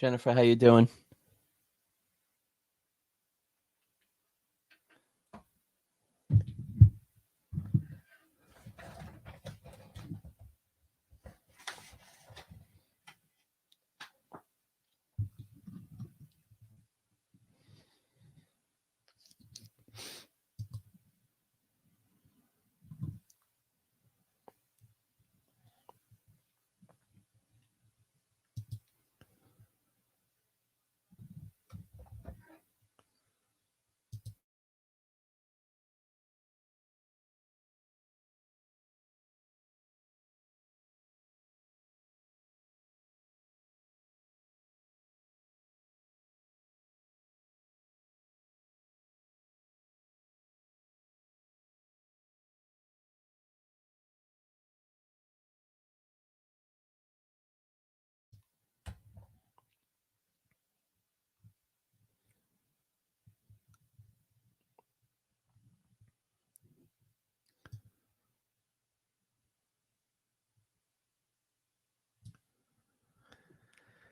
Jennifer, how you doing?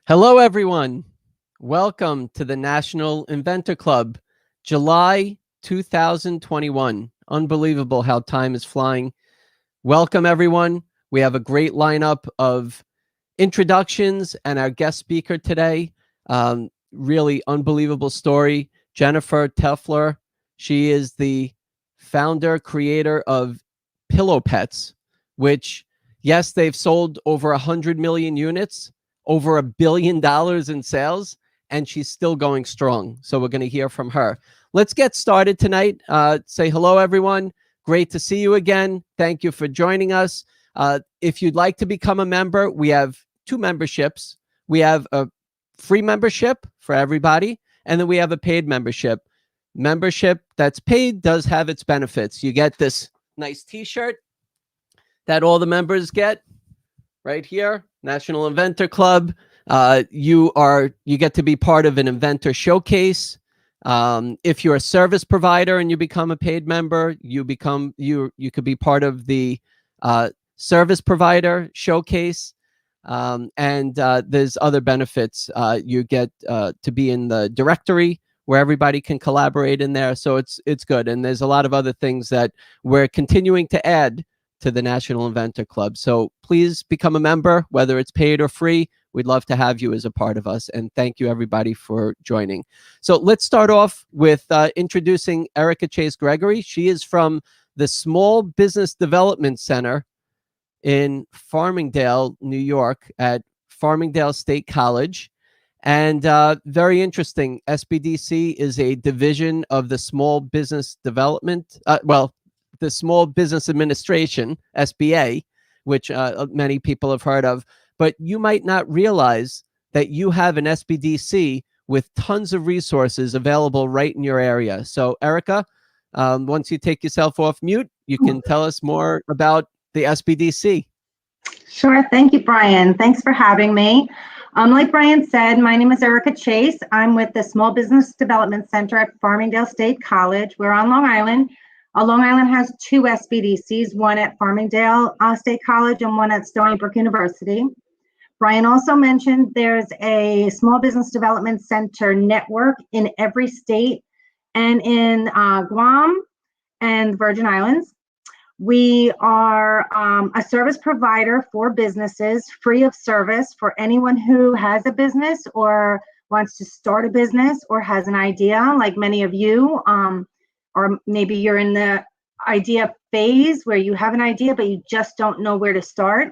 Hello, everyone. Welcome to the National Inventor Club, July 2021. Unbelievable how time is flying. Welcome, everyone. We have a great lineup of introductions and our guest speaker today. Really unbelievable story. Jennifer Tefler. She is the founder, creator of Pillow Pets, which, yes, they've sold over 100 million units, over $1 billion in sales, and she's still going strong. So we're going to hear from her. Let's get started tonight. Say hello, everyone. Great to see you again. Thank you for joining us. If you'd like to become a member, we have two memberships. We have a free membership for everybody, and then we have a paid membership. Membership that's paid does have its benefits. You get this nice t-shirt that all the members get right here, National Inventor Club. You get to be part of an inventor showcase. If you're a service provider and you become a paid member, you could be part of the service provider showcase. And there's other benefits. You get to be in the directory where everybody can collaborate in there. So it's good. And there's a lot of other things that we're continuing to add to the National Inventor Club. So please become a member, whether it's paid or free. We'd love to have you as a part of us. And thank you, everybody, for joining. So let's start off with introducing Erica Chase Gregory. She is from the Small Business Development Center in Farmingdale, New York, at Farmingdale State College. And very interesting, Sbdc is a division of the Small Business Development, the Small Business Administration, SBA, which many people have heard of. But you might not realize that you have an Sbdc with tons of resources available right in your area. So, Erica, once you take yourself off mute, you can tell us more about the Sbdc. Sure. Thank you, Brian. Thanks for having me. Like Brian said, my name is Erica Chase. I'm with the Small Business Development Center at Farmingdale State College. We're on Long Island. Long Island has two Sbdcs, one at Farmingdale State College and one at Stony Brook University. Brian also mentioned there's a Small Business Development Center network in every state and in Guam and the Virgin Islands. We are a service provider for businesses, free of service for anyone who has a business or wants to start a business or has an idea, like many of you, or maybe you're in the idea phase where you have an idea, but you just don't know where to start.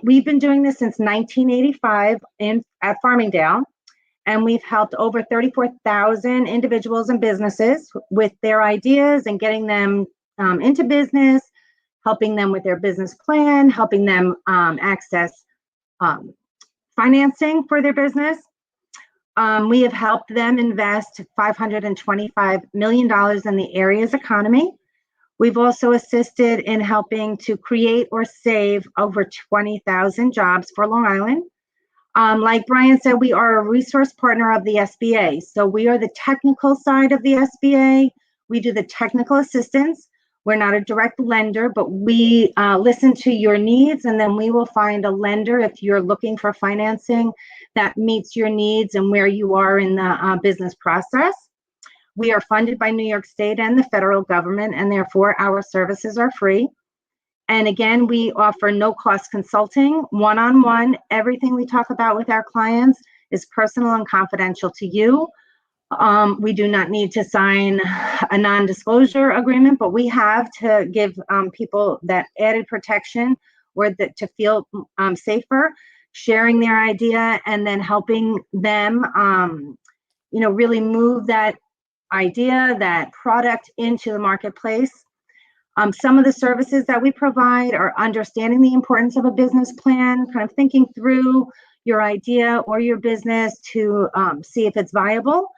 We've been doing this since 1985 at Farmingdale, and we've helped over 34,000 individuals and businesses with their ideas and getting them into business, helping them with their business plan, helping them access financing for their business. We have helped them invest $525 million in the area's economy. We've also assisted in helping to create or save over 20,000 jobs for Long Island. Like Brian said, we are a resource partner of the SBA. So we are the technical side of the SBA. We do the technical assistance. We're not a direct lender, but we listen to your needs, and then we will find a lender if you're looking for financing that meets your needs and where you are in the business process. We are funded by New York State and the federal government, and therefore our services are free. And again, we offer no-cost consulting, one-on-one. Everything we talk about with our clients is personal and confidential to you. We do not need to sign a non-disclosure agreement, but we have to give people that added protection or to feel safer, sharing their idea and then helping them, really move that idea, that product into the marketplace. Some of the services that we provide are understanding the importance of a business plan, kind of thinking through your idea or your business to see if it's viable.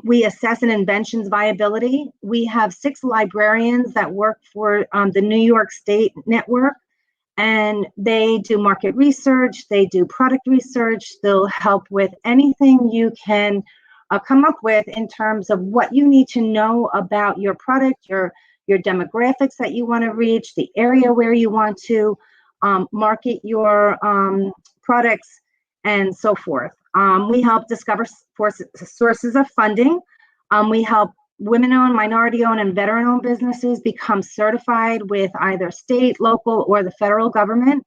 We assess an invention's viability. We have 6 librarians that work for the New York State network, and they do market research, they do product research, they'll help with anything you can come up with in terms of what you need to know about your product, your demographics that you want to reach, the area where you want to market your products, and so forth. We help discover sources of funding. We help women-owned, minority-owned, and veteran-owned businesses become certified with either state, local, or the federal government,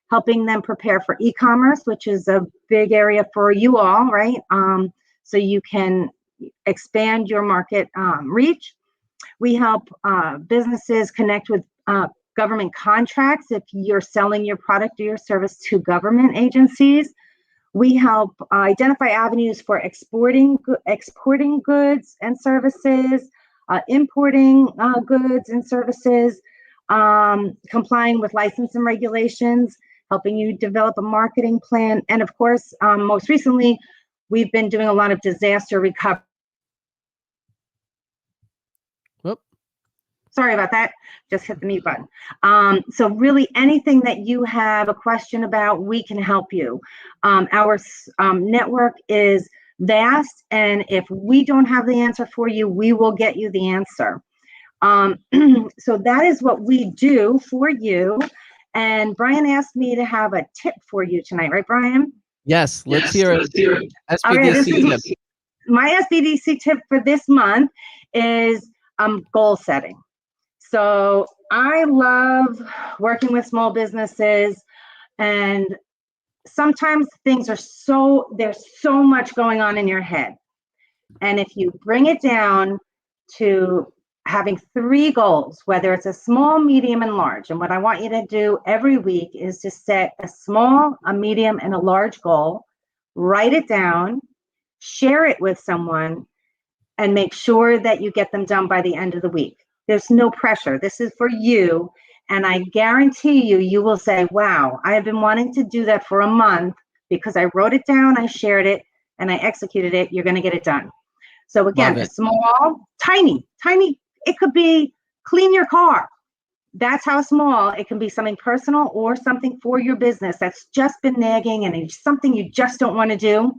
helping them prepare for e-commerce, which is a big area for you all, right? So you can expand your market reach. We help businesses connect with government contracts if you're selling your product or your service to government agencies. We help identify avenues for exporting goods and services, importing goods and services, complying with license and regulations, helping you develop a marketing plan. And of course, most recently, we've been doing a lot of disaster recovery. Sorry about that, just hit the mute button. So really anything that you have a question about, we can help you. Our network is vast, and if we don't have the answer for you, we will get you the answer. So that is what we do for you. And Brian asked me to have a tip for you tonight, right, Brian? Yes, let's hear it. SBDC All right, tip. My SBDC tip for this month is goal setting. So I love working with small businesses, and sometimes things are there's so much going on in your head. And if you bring it down to having 3 goals, whether it's a small, medium, and large, and what I want you to do every week is to set a small, a medium, and a large goal, write it down, share it with someone, and make sure that you get them done by the end of the week. There's no pressure. This is for you. And I guarantee you, you will say, wow, I have been wanting to do that for a month because I wrote it down, I shared it, and I executed it. You're going to get it done. So again, a small, tiny, it could be clean your car. That's how small. It can be something personal or something for your business that's just been nagging and it's something you just don't want to do.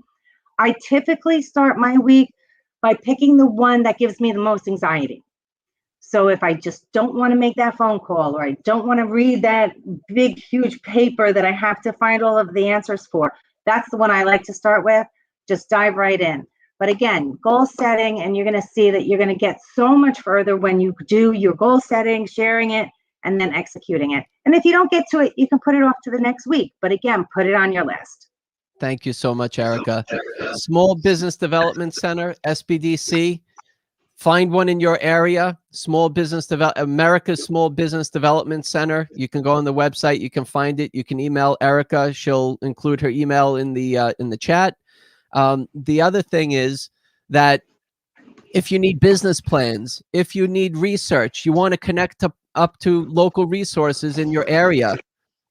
I typically start my week by picking the one that gives me the most anxiety. So if I just don't want to make that phone call, or I don't want to read that big, huge paper that I have to find all of the answers for, that's the one I like to start with. Just dive right in. But again, goal setting, and you're going to see that you're going to get so much further when you do your goal setting, sharing it, and then executing it. And if you don't get to it, you can put it off to the next week. But again, put it on your list. Thank you so much, Erica. Small Business Development Center, SBDC. Find one in your area. America's Small Business Development Center. You can go on the website. You can find it. You can email Erica. She'll include her email in the chat. The other thing is that if you need business plans, if you need research, you want to connect up to local resources in your area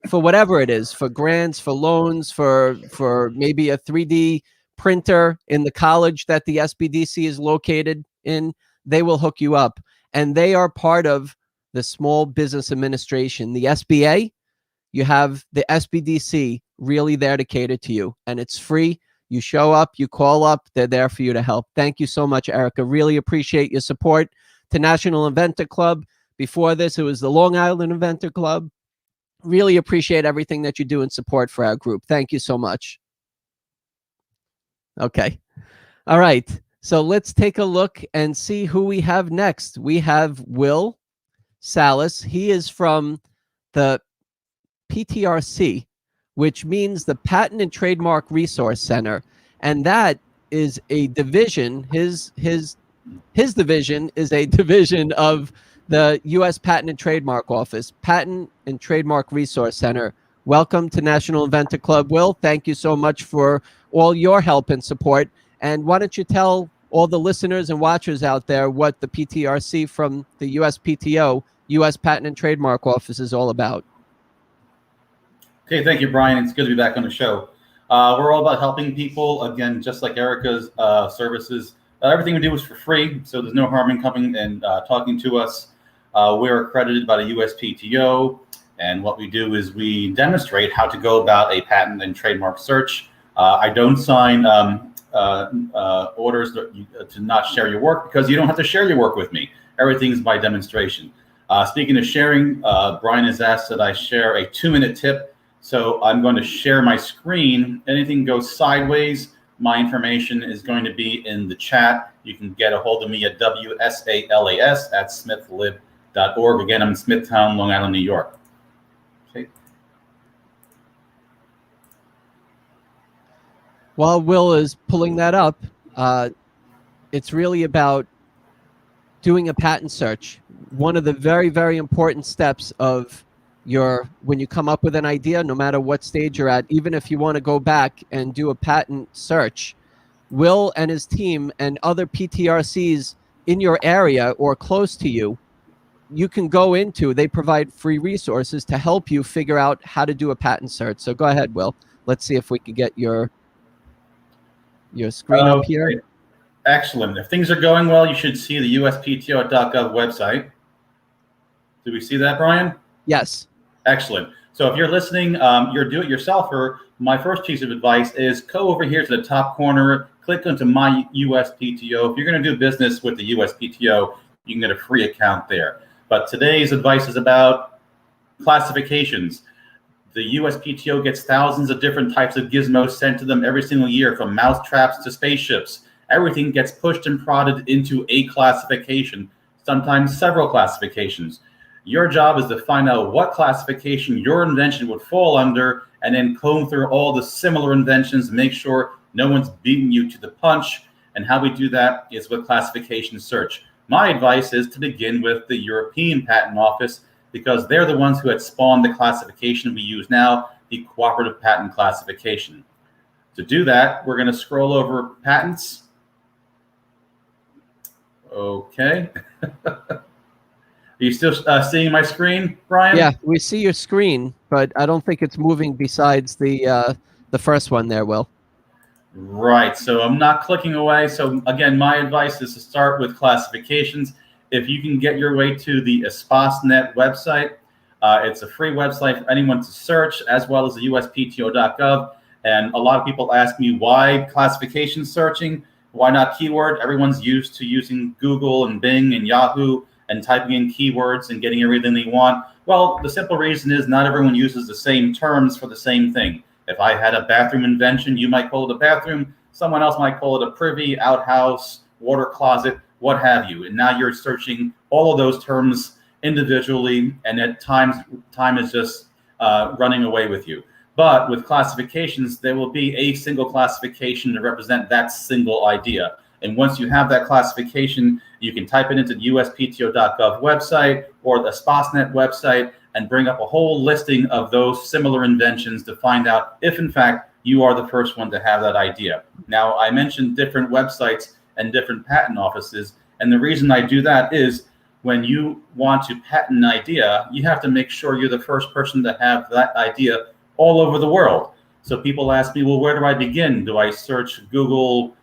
for whatever it is, for grants, for loans, for maybe a 3D printer in the college that the SBDC is located in, they will hook you up. And they are part of the Small Business Administration, the SBA. You have the SBDC really there to cater to you, and it's free. You show up, you call up, they're there for you to help. Thank you so much, Erica. Really appreciate your support to National Inventor Club. Before this, it was the Long Island Inventor Club. Really appreciate everything that you do in support for our group. Thank you so much. Okay. All right. So let's take a look and see who we have next. We have Will Salas. He is from the PTRC, which means the Patent and Trademark Resource Center. And that is a division. His division is a division of the U.S. Patent and Trademark Office, Patent and Trademark Resource Center. Welcome to National Inventor Club, Will. Thank you so much for all your help and support. And why don't you tell all the listeners and watchers out there what the PTRC from the USPTO, U.S. Patent and Trademark Office, is all about. Okay, thank you, Brian. It's good to be back on the show. We're all about helping people. Again, just like Erica's services, everything we do is for free, so there's no harm in coming and talking to us. We're accredited by the USPTO, and what we do is we demonstrate how to go about a patent and trademark search. I don't sign orders to not share your work, because you don't have to share your work with me. Everything's by demonstration. Speaking of sharing, Brian has asked that I share a 2-minute tip. So I'm going to share my screen. Anything goes sideways, my information is going to be in the chat. You can get a hold of me at wsalas@smithlib.org. Again, I'm in Smithtown, Long Island, New York. Okay. While Will is pulling that up, it's really about doing a patent search. One of the very, very important steps of when you come up with an idea, no matter what stage you're at, even if you want to go back and do a patent search, Will and his team and other PTRCs in your area or close to you, you can go into, they provide free resources to help you figure out how to do a patent search. So go ahead, Will. Let's see if we can get your screen up here. Excellent. If things are going well, you should see the uspto.gov website. Do we see that, Brian? Yes. Excellent. So if you're listening, you're a do-it-yourselfer, my first piece of advice is go over here to the top corner, click onto My USPTO. If you're going to do business with the USPTO, you can get a free account there. But today's advice is about classifications. The USPTO gets thousands of different types of gizmos sent to them every single year, from mouse traps to spaceships. Everything gets pushed and prodded into a classification, sometimes several classifications. Your job is to find out what classification your invention would fall under, and then comb through all the similar inventions, make sure no one's beating you to the punch. And how we do that is with classification search. My advice is to begin with the European Patent Office, because they're the ones who had spawned the classification we use now, the Cooperative Patent Classification. To do that, we're going to scroll over patents. Okay. Are you still seeing my screen, Brian? Yeah, we see your screen, but I don't think it's moving besides the first one there, Will. Right, so I'm not clicking away. So again, my advice is to start with classifications. If you can get your way to the Sbdc website, it's a free website for anyone to search, as well as the uspto.gov. And a lot of people ask me, why classification searching? Why not keyword? Everyone's used to using Google and Bing and Yahoo and typing in keywords and getting everything they want. Well, the simple reason is not everyone uses the same terms for the same thing. If I had a bathroom invention, you might call it a bathroom. Someone else might call it a privy, outhouse, water closet, what have you. And now you're searching all of those terms individually, and at times, time is just running away with you. But with classifications, there will be a single classification to represent that single idea. And once you have that classification, you can type it into the uspto.gov website or the Sbdc website and bring up a whole listing of those similar inventions to find out if, in fact, you are the first one to have that idea. Now, I mentioned different websites and different patent offices, and the reason I do that is when you want to patent an idea, you have to make sure you're the first person to have that idea all over the world. So people ask me, well, where do I begin? Do I search Google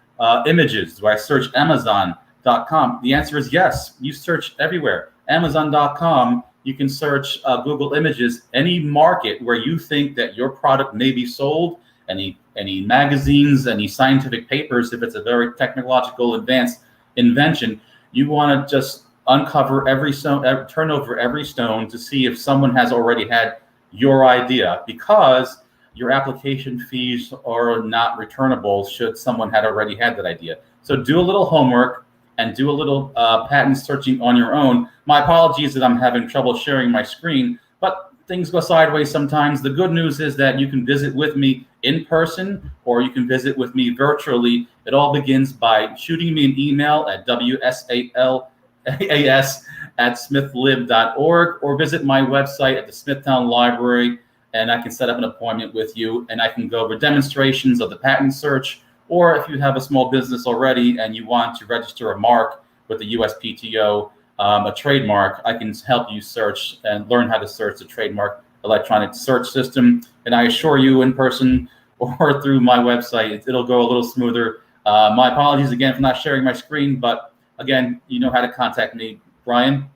Images? Do I search Amazon.com? The answer is yes. You search everywhere. Amazon.com, you can search Google Images, any market where you think that your product may be sold, any magazines, any scientific papers, if it's a very technological advanced invention, you want to just uncover every stone, turn over every stone to see if someone has already had your idea, because your application fees are not returnable should someone had already had that idea. So do a little homework and do a little patent searching on your own. My apologies that I'm having trouble sharing my screen, but things go sideways sometimes. The good news is that you can visit with me in person, or you can visit with me virtually. It all begins by shooting me an email at wsalas@smithlib.org, or visit my website at the Smithtown Library, and I can set up an appointment with you, and I can go over demonstrations of the patent search. Or if you have a small business already and you want to register a mark with the USPTO, a trademark, I can help you search and learn how to search the trademark electronic search system. And I assure you, in person or through my website, it'll go a little smoother. My apologies again for not sharing my screen, but again, you know how to contact me. Brian?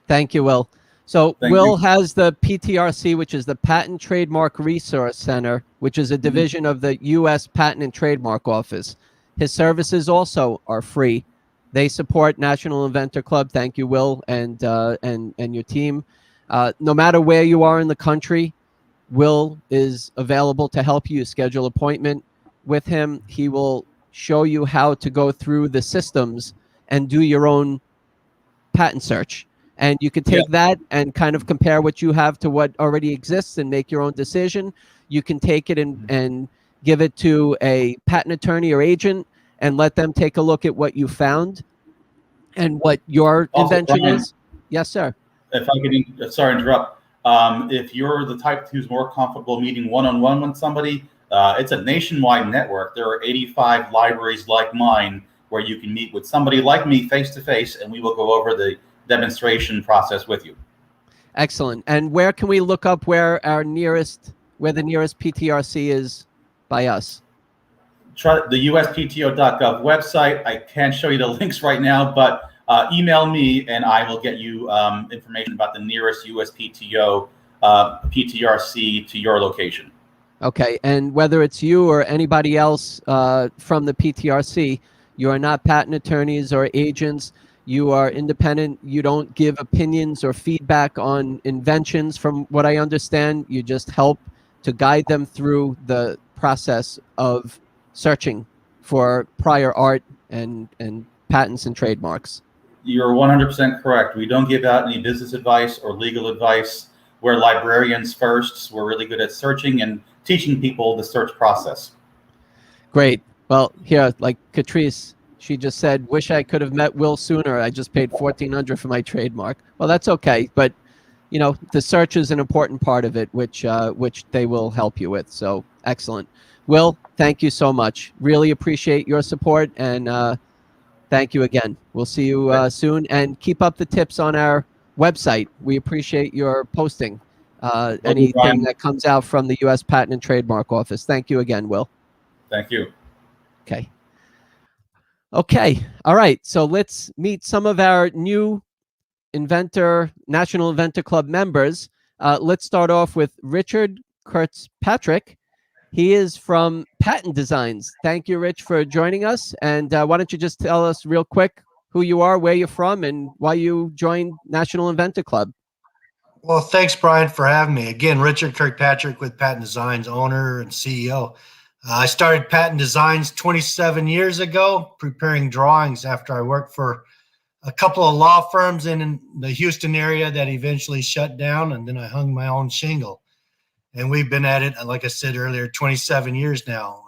Thank you, Will. So Thank Will you. has the PTRC, which is the Patent Trademark Resource Center, which is a division of the U.S. Patent and Trademark Office. His services also are free. They support National Inventor Club. Thank you, Will, and your team. No matter where you are in the country, Will is available to help you schedule an appointment with him. He will show you how to go through the systems and do your own patent search. And you can take that and kind of compare what you have to what already exists and make your own decision. You can take it and give it to a patent attorney or agent and let them take a look at what you found and what your Also, invention Brian, is. Yes, sir. If I could, sorry to interrupt. If you're the type who's more comfortable meeting one-on-one with somebody, it's a nationwide network. There are 85 libraries like mine where you can meet with somebody like me face-to-face, and we will go over the demonstration process with you. Excellent. And where can we look up where the nearest PTRC is by us? Try the USPTO.gov website. I can't show you the links right now, but email me and I will get you information about the nearest USPTO PTRC to your location. Okay. And whether it's you or anybody else from the PTRC, you are not patent attorneys or agents. You are independent. You don't give opinions or feedback on inventions, from what I understand. You just help to guide them through the process of searching for prior art and patents and trademarks. You're 100% correct. We don't give out any business advice or legal advice. We're librarians first. We're really good at searching and teaching people the search process. Great. Well, here, like Catrice, she just said, wish I could have met Will sooner. I just paid $1,400 for my trademark. Well, that's okay. But, you know, the search is an important part of it, which they will help you with. So excellent. Will, thank you so much. Really appreciate your support. And thank you again. We'll see you soon. And keep up the tips on our website. We appreciate your posting anything that comes out from the U.S. Patent and Trademark Office. Thank you again, Will. Thank you. Okay. Okay. All right. So let's meet some of our new National Inventor Club members. Let's start off with Richard Kirkpatrick. He is from Patent Designs. Thank you, Rich, for joining us. And why don't you just tell us real quick who you are, where you're from, and why you joined National Inventor Club. Well, thanks, Brian, for having me. Again, Richard Kirkpatrick with Patent Designs, owner and CEO. I started Patent Designs 27 years ago, preparing drawings after I worked for a couple of law firms in the Houston area that eventually shut down, and then I hung my own shingle. And we've been at it, like I said earlier, 27 years now.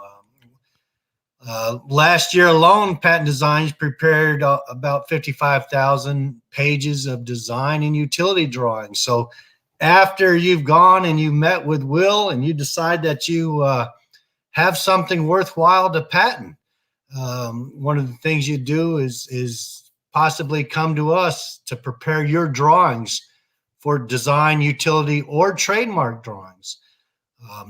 Last year alone, Patent Designs prepared about 55,000 pages of design and utility drawings. So after you've gone and you met with Will and you decide that you have something worthwhile to patent, one of the things you do is possibly come to us to prepare your drawings for design, utility, or trademark drawings.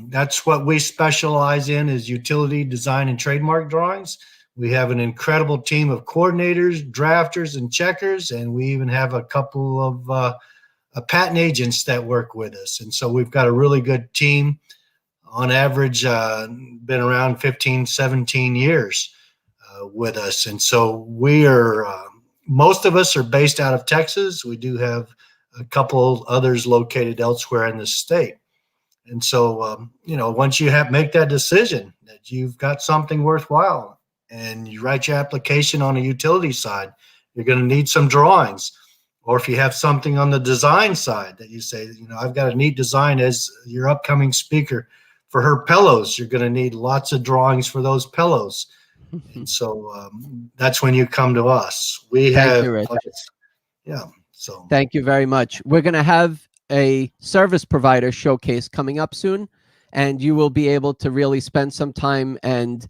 That's what we specialize in, is utility, design, and trademark drawings. We have an incredible team of coordinators, drafters, and checkers, and we even have a couple of patent agents that work with us. And so we've got a really good team. On average, been around 15, 17 years with us. And so we are most of us are based out of Texas. We do have a couple others located elsewhere in the state. And so, once you make that decision that you've got something worthwhile and you write your application on a utility side, you're going to need some drawings. Or if you have something on the design side that you say, I've got a neat design as your upcoming speaker for her pillows, you're going to need lots of drawings for those pillows. And so that's when you come to us. Thank you, Rich. So thank you very much. We're going to have a service provider showcase coming up soon, and you will be able to really spend some time and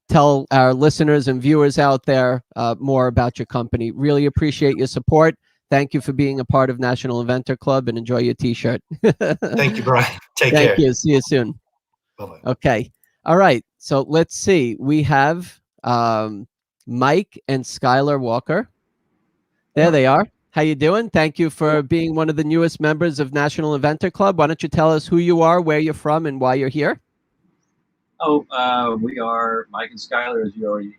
tell our listeners and viewers out there more about your company. Really appreciate your support. Thank you for being a part of National Inventor Club, and enjoy your t-shirt. Thank you, Brian. Take care. Thank you. See you soon. Bye-bye. Okay. All right. So let's see. We have Mike and Skylar Walker. There they are. How you doing? Thank you for being one of the newest members of National Inventor Club. Why don't you tell us who you are, where you're from, and why you're here? We are Mike and Skylar, as you already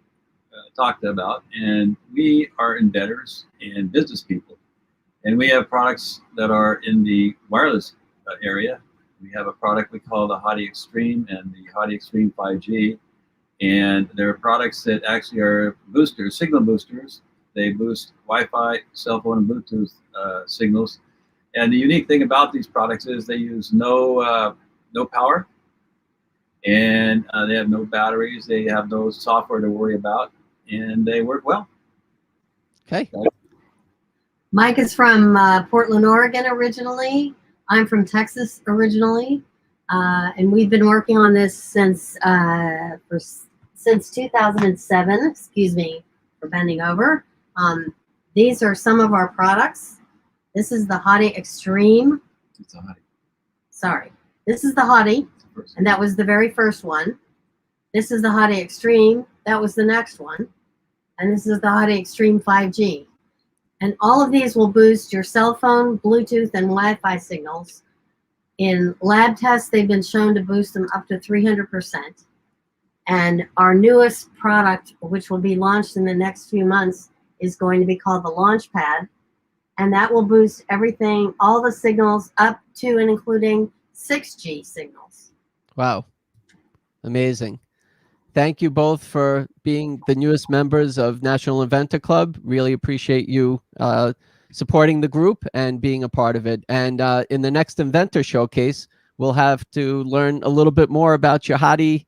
talked about, and we are inventors and business people. And we have products that are in the wireless area. We have a product we call the Hottie Extreme and the Hottie Extreme 5G. And they're products that actually are boosters, signal boosters. They boost Wi-Fi, cell phone, and Bluetooth signals. And the unique thing about these products is they use no power, and they have no batteries. They have no software to worry about, and they work well. Okay. Mike is from Portland, Oregon originally. I'm from Texas originally, and we've been working on this since 2007. Excuse me for bending over. These are some of our products. This is the Hottie Extreme. It's a Hottie. Sorry. This is the Hottie, and that was the very first one. This is the Hottie Extreme. That was the next one. And this is the Hottie Extreme 5G. And all of these will boost your cell phone, Bluetooth, and Wi-Fi signals. In lab tests, they've been shown to boost them up to 300%. And our newest product, which will be launched in the next few months, is going to be called the Launchpad. And that will boost everything, all the signals up to and including 6G signals. Wow. Amazing. Thank you both for being the newest members of National Inventor Club. Really appreciate you supporting the group and being a part of it. And in the next Inventor Showcase, we'll have to learn a little bit more about your Hottie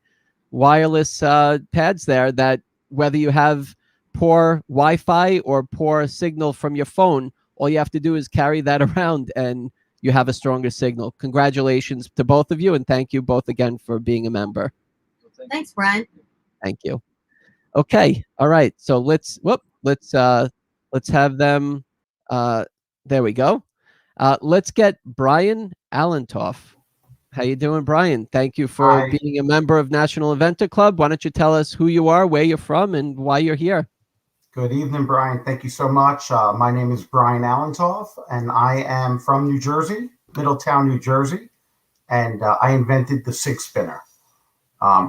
wireless pads there, that whether you have poor Wi-Fi or poor signal from your phone, all you have to do is carry that around and you have a stronger signal. Congratulations to both of you, and thank you both again for being a member. Thanks, Brian. Thank you. Okay. All right. So let's have them. There we go. Let's get Brian Allentown. How you doing, Brian? Thank you for being a member of National Inventor Club. Why don't you tell us who you are, where you're from, and why you're here? Good evening, Brian. Thank you so much. My name is Brian Allentown, and I am from New Jersey, Middletown, New Jersey, and I invented the sink spinner.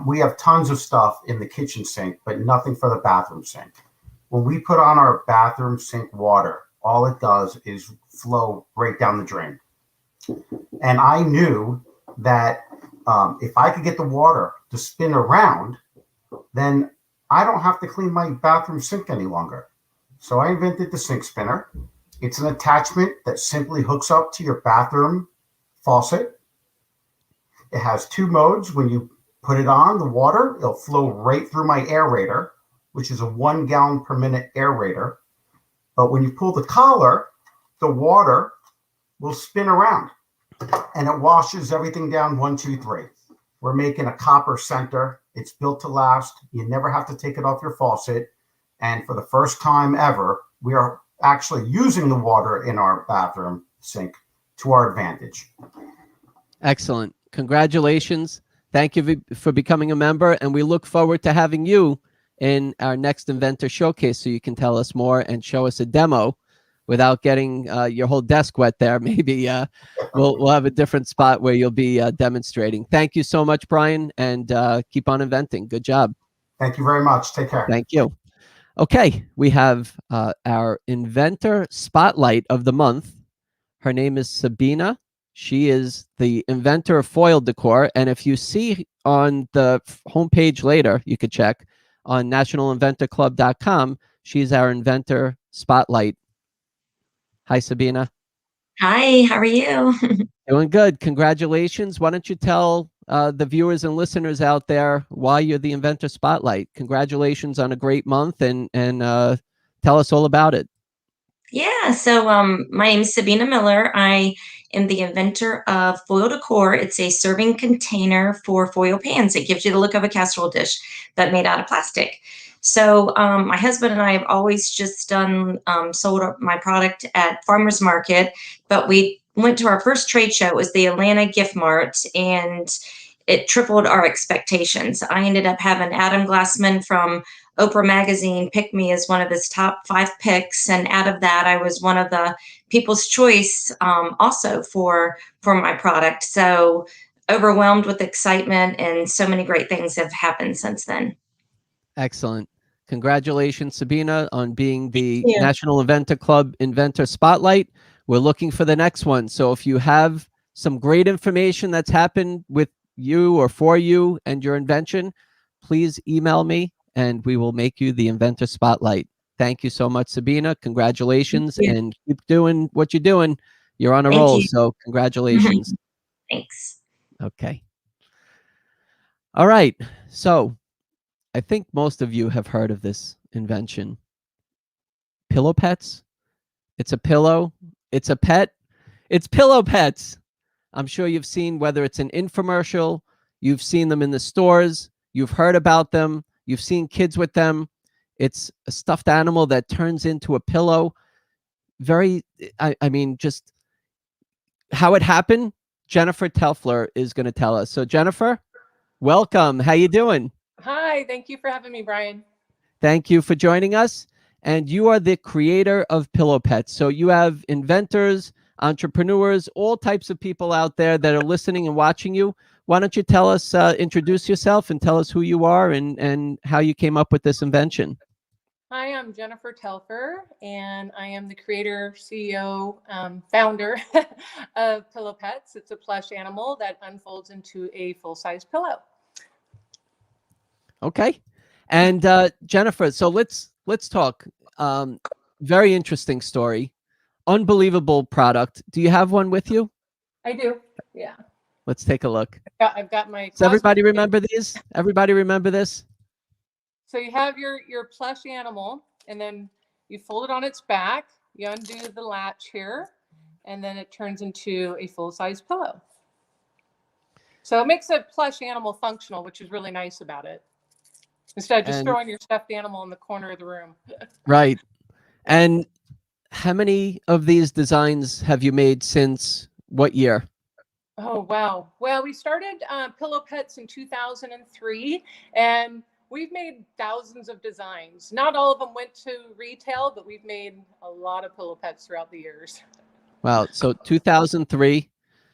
We have tons of stuff in the kitchen sink, but nothing for the bathroom sink. When we put on our bathroom sink water, all it does is flow right down the drain. And I knew that if I could get the water to spin around, then I don't have to clean my bathroom sink any longer. So I invented the sink spinner. It's an attachment that simply hooks up to your bathroom faucet. It has two modes. When you put it on, the water, it'll flow right through my aerator, which is a 1 gallon per minute aerator. But when you pull the collar, the water will spin around and it washes everything down 1, 2, 3. We're making a copper center. It's built to last. You never have to take it off your faucet. And for the first time ever, we are actually using the water in our bathroom sink to our advantage. Excellent. Congratulations. Thank you for becoming a member. And we look forward to having you in our next Inventor Showcase so you can tell us more and show us a demo without getting your whole desk wet there. Maybe we'll have a different spot where you'll be demonstrating. Thank you so much, Brian, and keep on inventing. Good job. Thank you very much. Take care. Thank you. Okay, we have our Inventor Spotlight of the month. Her name is Sabina. She is the inventor of foil decor. And if you see on the homepage later, you could check on nationalinventorclub.com, she's our Inventor Spotlight. Hi, Sabina. Hi, how are you? Doing good. Congratulations. Why don't you tell the viewers and listeners out there why you're the Inventor Spotlight? Congratulations on a great month, and tell us all about it. Yeah, so my name is Sabina Miller. I am the inventor of foil decor. It's a serving container for foil pans. It gives you the look of a casserole dish, but made out of plastic. So my husband and I have always just sold my product at farmers market, but we went to our first trade show. It was the Atlanta Gift Mart, and it tripled our expectations. I ended up having Adam Glassman from Oprah Magazine picked me as one of his top 5 picks, and out of that, I was one of the People's Choice also for my product. So overwhelmed with excitement, and so many great things have happened since then. Excellent. Congratulations, Sabina, on being the Thank you. National Inventor Club Inventor Spotlight. We're looking for the next one. So if you have some great information that's happened with you or for you and your invention, please email me, and we will make you the Inventor Spotlight. Thank you so much, Sabina. Congratulations, Thank you. and keep doing what you're doing. You're on a Thank roll, you. so congratulations. Thanks. Okay. All right. So I think most of you have heard of this invention. Pillow pets. It's a pillow. It's a pet. It's pillow pets. I'm sure you've seen, whether it's an infomercial, you've seen them in the stores, you've heard about them, you've seen kids with them. It's a stuffed animal that turns into a pillow. I mean, just how it happened, Jennifer Telfer is going to tell us. So Jennifer, welcome. How you doing? Hi, thank you for having me, Brian. Thank you for joining us. And you are the creator of Pillow Pets. So you have inventors, entrepreneurs, all types of people out there that are listening and watching you. Why don't you tell us, introduce yourself and tell us who you are and how you came up with this invention. Hi, I'm Jennifer Telfer, and I am the creator, CEO, founder of Pillow Pets. It's a plush animal that unfolds into a full-size pillow. Okay. And Jennifer, so let's talk. Very interesting story. Unbelievable product. Do you have one with you? I do, yeah. Let's take a look. I've got my. Does everybody remember these? Everybody remember this? So you have your plush animal, and then you fold it on its back. You undo the latch here, and then it turns into a full-size pillow. So it makes a plush animal functional, which is really nice about it. Instead of just throwing your stuffed animal in the corner of the room. Right. And how many of these designs have you made since what year? Oh, wow. Well, we started Pillow Pets in 2003, and we've made thousands of designs. Not all of them went to retail, but we've made a lot of Pillow Pets throughout the years. Wow. So 2003,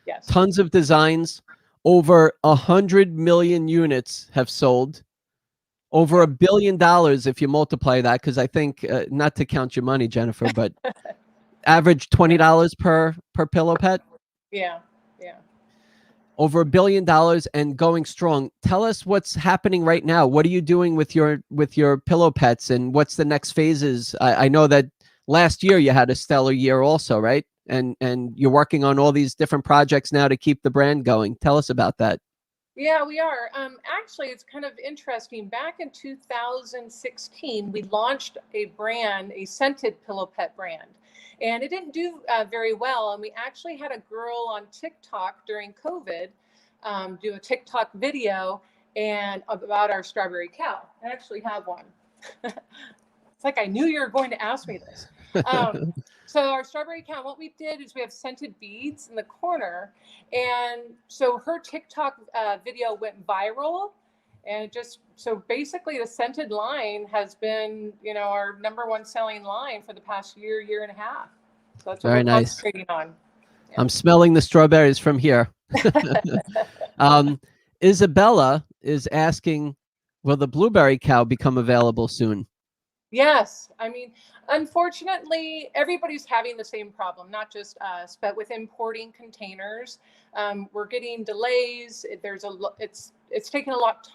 yes. Tons of designs, over 100 million units have sold. Over $1 billion if you multiply that, because I think, not to count your money, Jennifer, but average $20 per pillow pet. Yeah. Over $1 billion and going strong. Tell us what's happening right now. What are you doing with your pillow pets, and what's the next phases? I know that last year you had a stellar year also, right? And you're working on all these different projects now to keep the brand going. Tell us about that. Yeah, we are. Actually, it's kind of interesting. Back in 2016, we launched a brand, a scented pillow pet brand, and it didn't do very well. And we actually had a girl on TikTok during COVID do a TikTok video and about our strawberry cow. I actually have one. It's like I knew you were going to ask me this. So our strawberry cow, what we did is we have scented beads in the corner. And so her TikTok video went viral. And so basically the scented line has been, our #1 selling line for the past year and a half. So that's what Very we're nice. concentrating on. Yeah. I'm smelling the strawberries from here. Isabella is asking, will the blueberry cow become available soon? Yes. I mean, unfortunately, everybody's having the same problem, not just us, but with importing containers, we're getting delays. It's taking a lot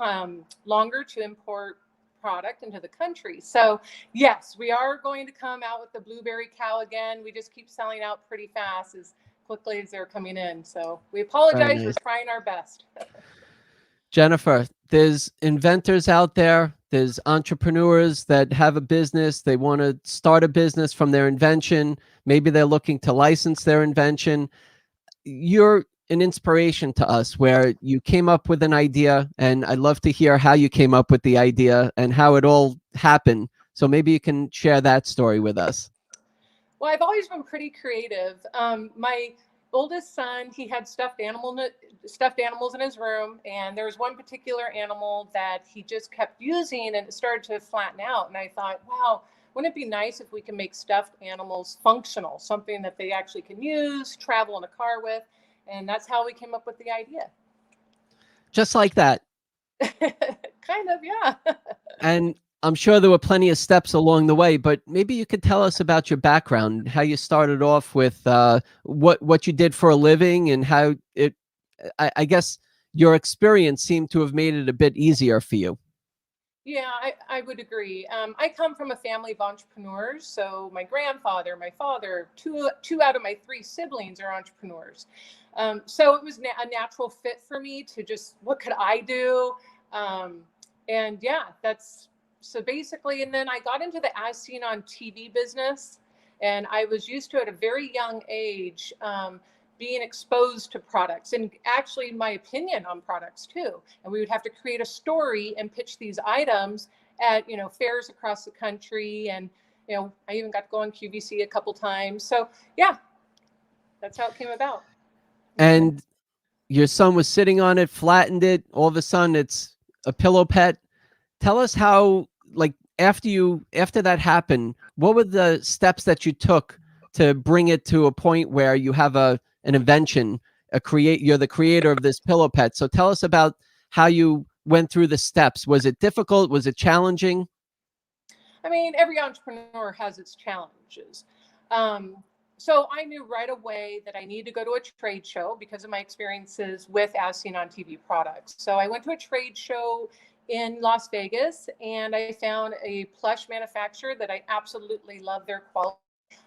longer to import product into the country. So yes, we are going to come out with the blueberry cow again. We just keep selling out pretty fast as quickly as they're coming in. So we apologize. nice. We're trying our best. Jennifer, there's inventors out there. There's entrepreneurs that have a business. They want to start a business from their invention. Maybe they're looking to license their invention. You're an inspiration to us where you came up with an idea, and I'd love to hear how you came up with the idea and how it all happened. So maybe you can share that story with us. Well, I've always been pretty creative. My oldest son, he had stuffed animals in his room, and there was one particular animal that he just kept using, and it started to flatten out. And I thought, wow, wouldn't it be nice if we can make stuffed animals functional, something that they actually can use, travel in a car with? And that's how we came up with the idea. Just like that. Kind of, yeah. And I'm sure there were plenty of steps along the way, but maybe you could tell us about your background, how you started off with what you did for a living, and how I guess your experience seemed to have made it a bit easier for you. Yeah, I would agree. I come from a family of entrepreneurs. So my grandfather, my father, two out of my three siblings are entrepreneurs. So it was a natural fit for me to just, what could I do? And yeah, so basically, and then I got into the as seen on TV business, and I was used to at a very young age being exposed to products, and actually my opinion on products too. And we would have to create a story and pitch these items at fairs across the country, and I even got to go on QVC a couple times. So yeah, that's how it came about. And your son was sitting on it, flattened it. All of a sudden, it's a pillow pet. Tell us how, like, after that happened, what were the steps that you took to bring it to a point where you have an invention, you're the creator of this pillow pet. So tell us about how you went through the steps. Was it difficult? Was it challenging? I mean, every entrepreneur has its challenges. So I knew right away that I needed to go to a trade show because of my experiences with as seen on TV products. So I went to a trade show in Las Vegas, and I found a plush manufacturer that I absolutely love their quality.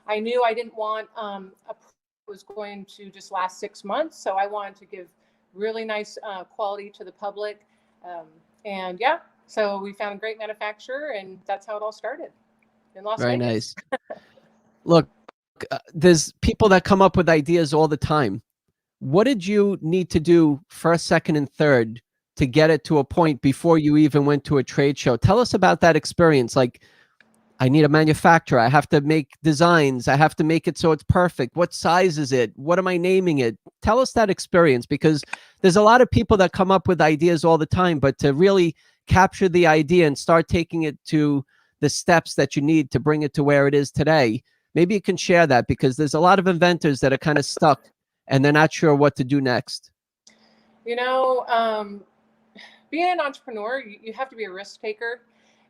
I knew I didn't want a product that was going to just last 6 months, so I wanted to give really nice quality to the public. And yeah, so we found a great manufacturer, and that's how it all started in Las Vegas. Very nice. Look, there's people that come up with ideas all the time. What did you need to do first, second, and third to get it to a point before you even went to a trade show? Tell us about that experience. Like, I need a manufacturer. I have to make designs. I have to make it so it's perfect. What size is it? What am I naming it? Tell us that experience, because there's a lot of people that come up with ideas all the time, but to really capture the idea and start taking it to the steps that you need to bring it to where it is today, maybe you can share that, because there's a lot of inventors that are kind of stuck and they're not sure what to do next. Being an entrepreneur, you have to be a risk taker,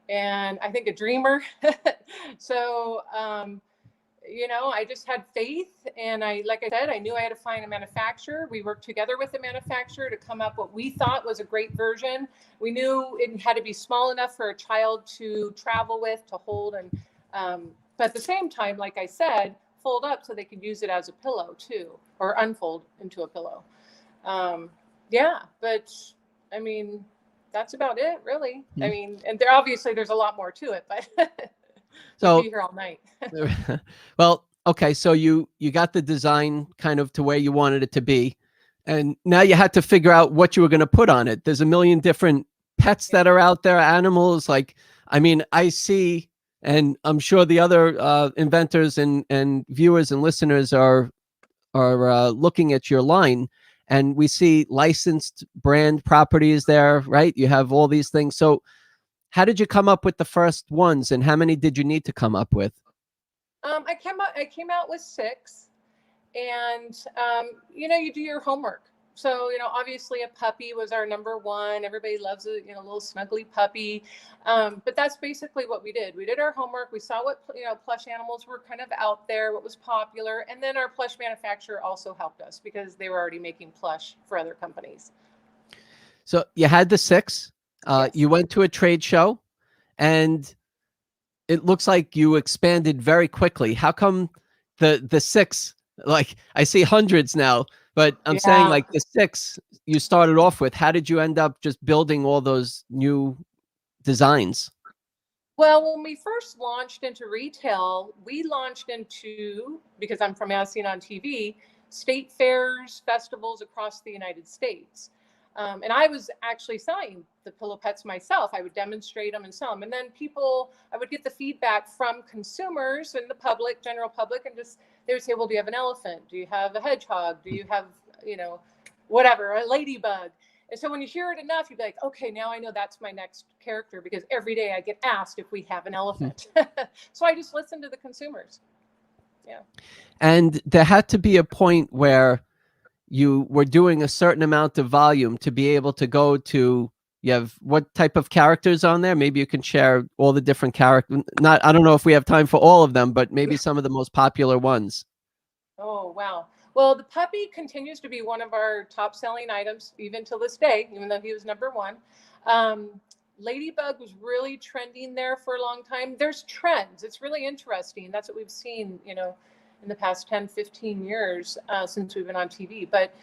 and I think a dreamer. So, I just had faith, and like I said, I knew I had to find a manufacturer. We worked together with the manufacturer to come up what we thought was a great version. We knew it had to be small enough for a child to travel with, to hold, and but at the same time, like I said, fold up so they could use it as a pillow too, or unfold into a pillow. Yeah, but I mean, that's about it, really. I mean, and there's a lot more to it, but so we'll be here all night. Well, okay, so you got the design kind of to where you wanted it to be, and now you had to figure out what you were going to put on it. There's a million different pets that are out there, animals. Like, I mean, I see, and I'm sure the other inventors and viewers and listeners are looking at your line, and we see licensed brand properties there, right? You have all these things. So how did you come up with the first ones, and how many did you need to come up with? I came out with 6, and you do your homework. So, obviously a puppy was our number one. Everybody loves a, little snuggly puppy. But that's basically what we did. We did our homework. We saw what, plush animals were kind of out there, what was popular. And then our plush manufacturer also helped us because they were already making plush for other companies. So you had the 6, Yes. you went to a trade show, and it looks like you expanded very quickly. How come the 6, like I see hundreds now, but I'm saying like the 6 you started off with, how did you end up just building all those new designs? Well, when we first launched into retail, we launched into, because I'm from As Seen on TV, state fairs, festivals across the United States. And I was actually selling the pillow pets myself. I would demonstrate them and sell them. And then I would get the feedback from consumers and the public, general public, and they would say, well, do you have an elephant? Do you have a hedgehog? Do you have, whatever, a ladybug? And so when you hear it enough, you'd be like, okay, now I know that's my next character, because every day I get asked if we have an elephant. So I just listened to the consumers. Yeah. And there had to be a point where you were doing a certain amount of volume to be able to go to, you have what type of characters on there? Maybe you can share all the different characters. I don't know if we have time for all of them, but maybe some of the most popular ones. Oh, wow. Well, the puppy continues to be one of our top selling items, even till this day, even though he was number 1. Ladybug was really trending there for a long time. There's trends. It's really interesting. That's what we've seen, in the past 10, 15 years since we've been on TV. But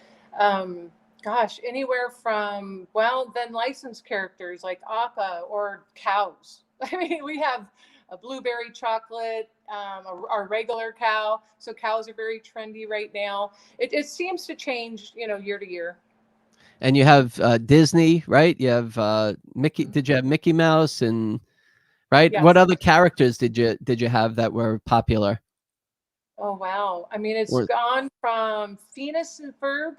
gosh, anywhere from, then licensed characters like Appa or cows. I mean, we have a blueberry chocolate, our regular cow. So cows are very trendy right now. It seems to change, year to year. And you have Disney, right? You have Mickey. Did you have Mickey Mouse and right? Yes. What other characters did you have that were popular? Oh, wow. I mean, it's gone from Phineas and Ferb,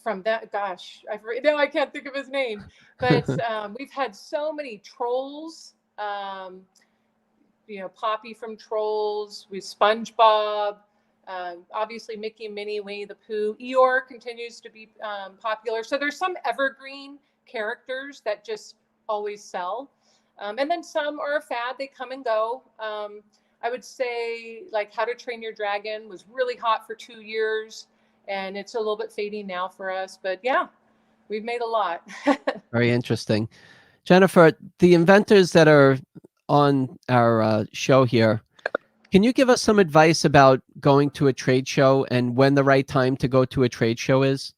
from that, gosh, I can't think of his name, but we've had so many trolls, Poppy from Trolls, with SpongeBob, obviously Mickey and Minnie, Winnie the Pooh. Eeyore continues to be popular. So there's some evergreen characters that just always sell. And then some are a fad, they come and go. I would say like How to Train Your Dragon was really hot for 2 years, and it's a little bit fading now for us, but yeah, we've made a lot. Very interesting. Jennifer, the inventors that are on our show here, can you give us some advice about going to a trade show and when the right time to go to a trade show is?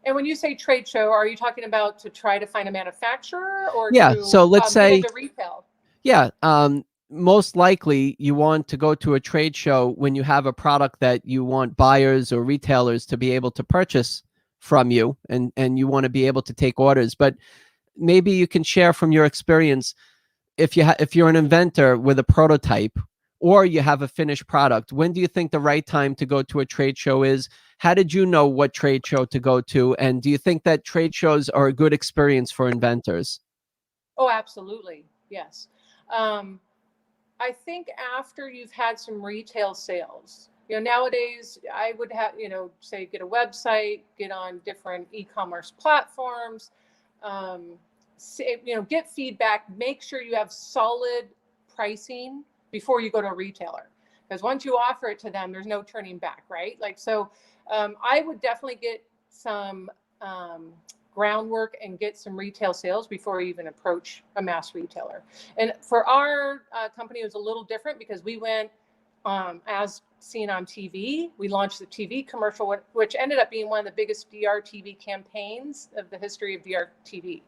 And when you say trade show, are you talking about to try to find a manufacturer or so let's say get into retail? Yeah. Most likely you want to go to a trade show when you have a product that you want buyers or retailers to be able to purchase from you, and you want to be able to take orders. But maybe you can share from your experience, if you're an inventor with a prototype or you have a finished product, when do you think the right time to go to a trade show is? How did you know what trade show to go to? And do you think that trade shows are a good experience for inventors? Oh, absolutely. Yes. I think after you've had some retail sales, nowadays I would have, say get a website, get on different e-commerce platforms, get feedback, make sure you have solid pricing before you go to a retailer. Because once you offer it to them, there's no turning back, right? I would definitely get some groundwork and get some retail sales before you even approach a mass retailer. And for our company, it was a little different because we went as seen on TV. We launched the TV commercial, which ended up being one of the biggest DRTV campaigns of the history of DRTV.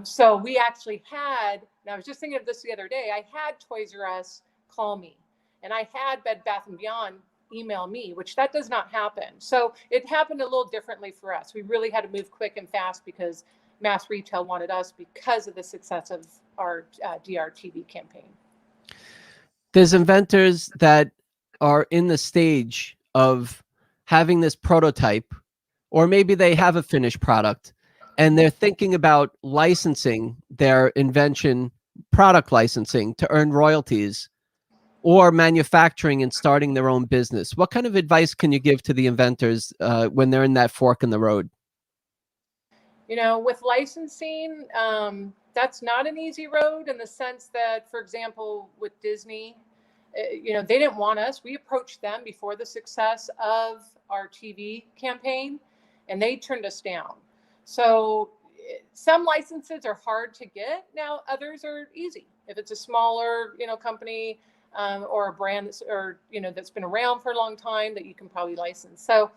So we actually had, and I was just thinking of this the other day, I had Toys R Us call me, and I had Bed Bath & Beyond email me, which that does not happen. So it happened a little differently for us. We really had to move quick and fast because mass retail wanted us because of the success of our DRTV campaign. There's inventors that are in the stage of having this prototype, or maybe they have a finished product and they're thinking about licensing their invention, product licensing, to earn royalties. or manufacturing and starting their own business. What kind of advice can you give to the inventors when they're in that fork in the road? You know, with licensing, that's not an easy road in the sense that, for example, with Disney, you know, they didn't want us. We approached them before the success of our TV campaign, and they turned us down. So some licenses are hard to get. Now, others are easy. If it's a smaller, you know, company or a brand that's, or, you know, that's been around for a long time, that you can probably license. So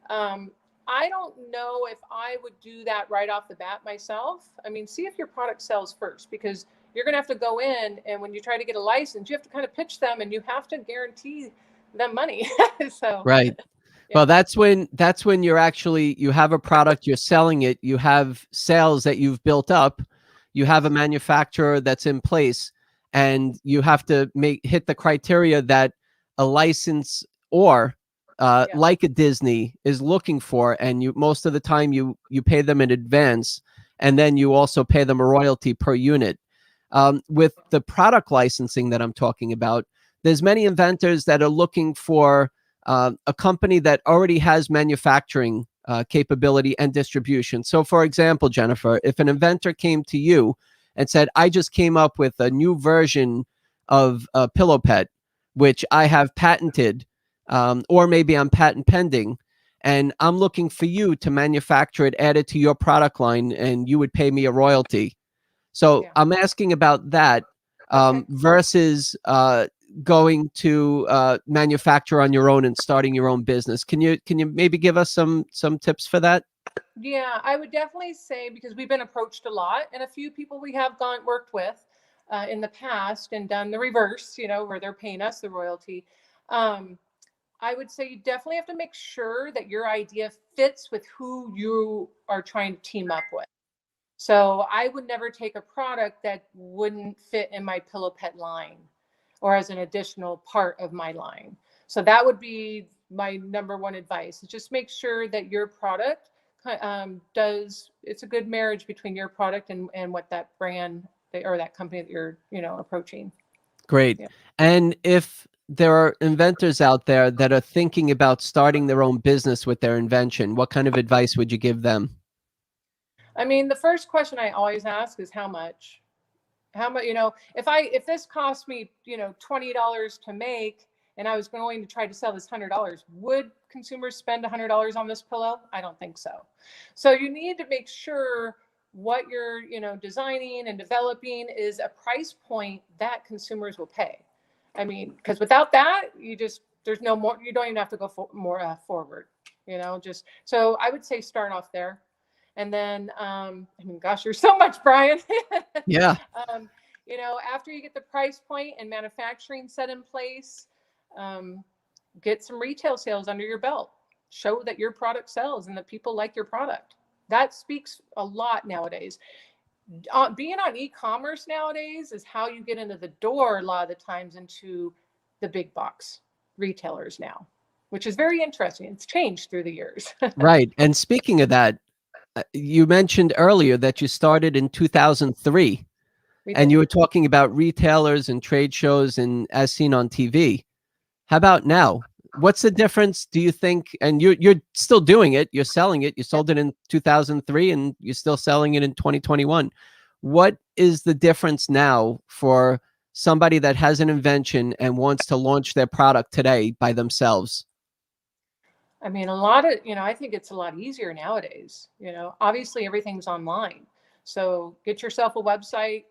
I don't know if I would do that right off the bat myself. I mean, see if your product sells first, because you're going to have to go in, and when you try to get a license, you have to kind of pitch them, and you have to guarantee them money. So right. yeah. Well, that's when you're actually, you have a product, you're selling it, you have sales that you've built up, you have a manufacturer that's in place, and you have to hit the criteria that a license or like a Disney is looking for, and you most of the time you pay them in advance, and then you also pay them a royalty per unit. With the product licensing that I'm talking about, there's many inventors that are looking for a company that already has manufacturing capability and distribution. So, for example, Jennifer, if an inventor came to you and said, "I just came up with a new version of a pillow pet, which I have patented." Or maybe I'm patent pending, and I'm looking for you to manufacture it, add it to your product line, and you would pay me a royalty. So I'm asking about that versus going to manufacture on your own and starting your own business. Can you maybe give us some tips for that? Yeah, I would definitely say, because we've been approached a lot, and a few people we have worked with in the past and done the reverse, you know, where they're paying us the royalty. I would say you definitely have to make sure that your idea fits with who you are trying to team up with. So I would never take a product that wouldn't fit in my pillow pet line or as an additional part of my line. So that would be my number one advice, is just make sure that your product it's a good marriage between your product and what that brand or that company that you're, you know, approaching. Great. Yeah. And if there are inventors out there that are thinking about starting their own business with their invention, what kind of advice would you give them? I mean, the first question I always ask is how much? How much, you know, if this cost me, you know, $20 to make, and I was going to try to sell this $100, would consumers spend $100 on this pillow? I don't think so. So you need to make sure what you're, you know, designing and developing is a price point that consumers will pay. I mean, because without that, there's no more, you don't even have to go more forward, you know, just, so I would say start off there. And then, I mean, gosh, there's so much, Brian. Yeah. You know, after you get the price point and manufacturing set in place, get some retail sales under your belt. Show that your product sells and that people like your product. That speaks a lot nowadays. Being on e-commerce nowadays is how you get into the door a lot of the times into the big box retailers now, which is very interesting. It's changed through the years. Right. And speaking of that, you mentioned earlier that you started in 2003, and you were talking about retailers and trade shows and as seen on TV. How about now? What's the difference, do you think? And you're still doing it. You're selling it. You sold it in 2003, and you're still selling it in 2021. What is the difference now for somebody that has an invention and wants to launch their product today by themselves? I mean, a lot of, you know, I think it's a lot easier nowadays. You know, obviously everything's online. So get yourself a website.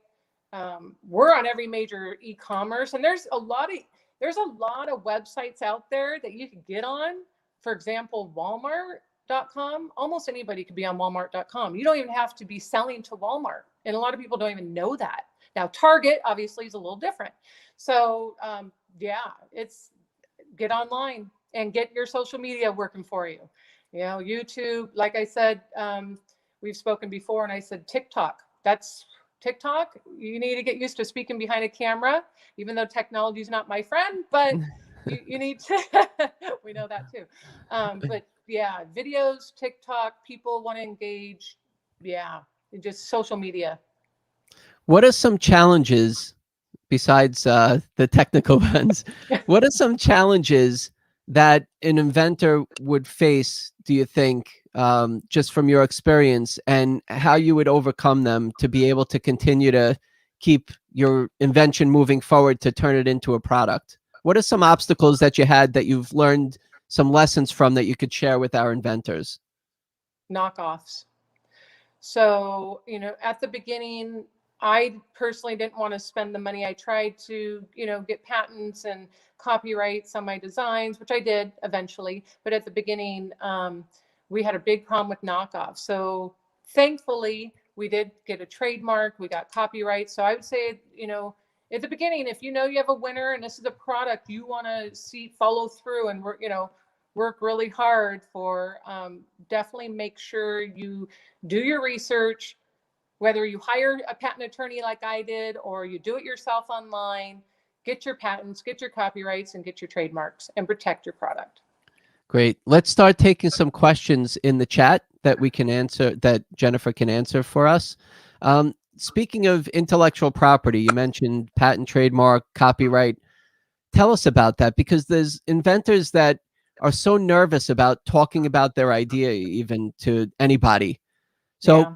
We're on every major e-commerce, and there's a lot of websites out there that you can get on. For example, Walmart.com. Almost anybody could be on Walmart.com. You don't even have to be selling to Walmart. And a lot of people don't even know that. Now, Target obviously is a little different. So yeah, it's get online and get your social media working for you. You know, YouTube, like I said, we've spoken before, and I said TikTok. That's TikTok. You need to get used to speaking behind a camera, even though technology is not my friend, but you need to, we know that too. But yeah, videos, TikTok, people want to engage. Yeah, just social media. What are some challenges? besides the technical ones, what are some challenges that an inventor would face, do you think, just from your experience, and how you would overcome them to be able to continue to keep your invention moving forward to turn it into a product? What are some obstacles that you had that you've learned some lessons from that you could share with our inventors? Knockoffs. So, at the beginning, I personally didn't want to spend the money. I tried to, get patents and copyrights on my designs, which I did eventually. But at the beginning, we had a big problem with knockoffs. So thankfully, we did get a trademark. We got copyright. So I would say, at the beginning, if you have a winner and this is a product you want to see follow through and work really hard for, definitely make sure you do your research, whether you hire a patent attorney like I did, or you do it yourself online. Get your patents, get your copyrights, and get your trademarks, and protect your product. Great. Let's start taking some questions in the chat that we can answer, that Jennifer can answer for us. Speaking of intellectual property, you mentioned patent, trademark, copyright. Tell us about that, because there's inventors that are so nervous about talking about their idea even to anybody. So Yeah.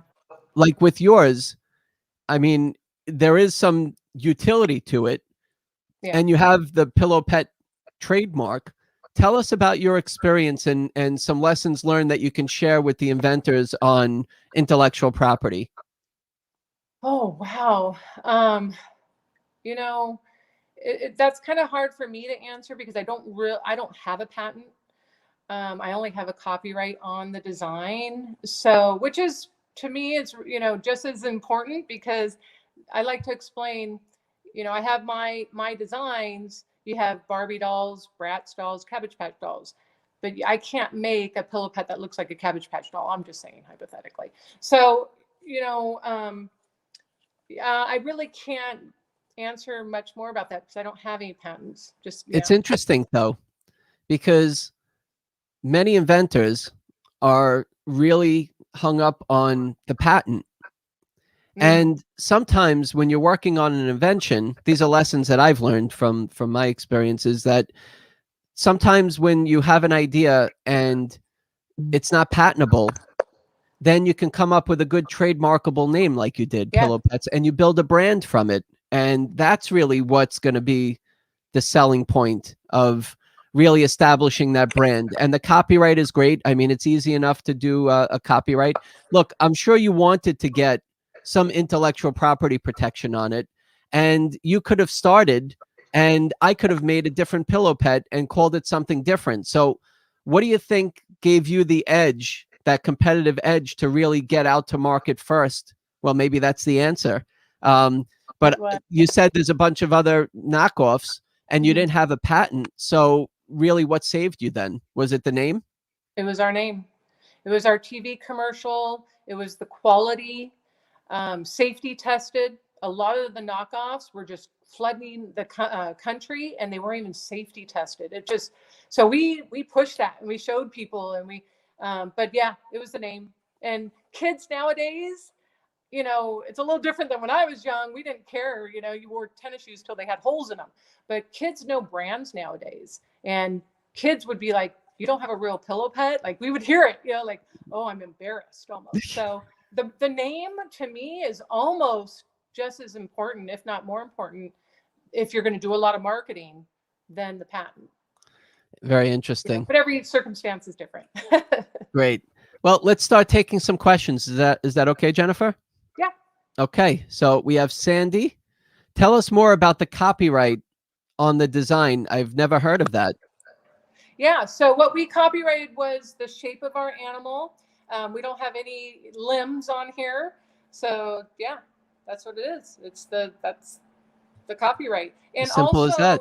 like with yours, I mean, there is some utility to it. Yeah. And you have the Pillow Pet trademark. Tell us about your experience and some lessons learned that you can share with the inventors on intellectual property. Oh, wow. That's kind of hard for me to answer because I don't have a patent. I only have a copyright on the design. So, which is, to me, it's, just as important, because I like to explain, I have my designs. You have Barbie dolls, Bratz dolls, Cabbage Patch dolls, but I can't make a Pillow Pet that looks like a Cabbage Patch doll. I'm just saying hypothetically. So, I really can't answer much more about that because I don't have any patents. It's interesting though, because many inventors are really hung up on the patent. And sometimes when you're working on an invention, these are lessons that I've learned from my experiences, that sometimes when you have an idea and it's not patentable, then you can come up with a good trademarkable name like you did, Yeah. Pillow Pets, and you build a brand from it. And that's really what's going to be the selling point of really establishing that brand. And the copyright is great. I mean, it's easy enough to do a copyright. Look, I'm sure you wanted to get some intellectual property protection on it, and you could have started, and I could have made a different Pillow Pet and called it something different. So what do you think gave you the edge, that competitive edge, to really get out to market first? Well, maybe that's the answer. But you said there's a bunch of other knockoffs and you didn't have a patent. So really, what saved you then? Was it the name? It was our name. It was our TV commercial. It was the quality, safety tested. A lot of the knockoffs were just flooding the country, and they weren't even safety tested. So we pushed that and we showed people, and but yeah, it was the name. And kids nowadays, it's a little different than when I was young. We didn't care, you wore tennis shoes till they had holes in them. But kids know brands nowadays, and kids would be like, "You don't have a real Pillow Pet?" Like, we would hear it, like, "Oh, I'm embarrassed," almost. So the name to me is almost just as important, if not more important, if you're going to do a lot of marketing, than the patent. Very interesting. But every circumstance is different. Great. Well, let's start taking some questions. Is that okay, Jennifer? Yeah. Okay. So we have Sandy. Tell us more about the copyright on the design. I've never heard of that. Yeah. So what we copyrighted was the shape of our animal. We don't have any limbs on here. So yeah, that's what it is. That's the copyright. And Simple also as that.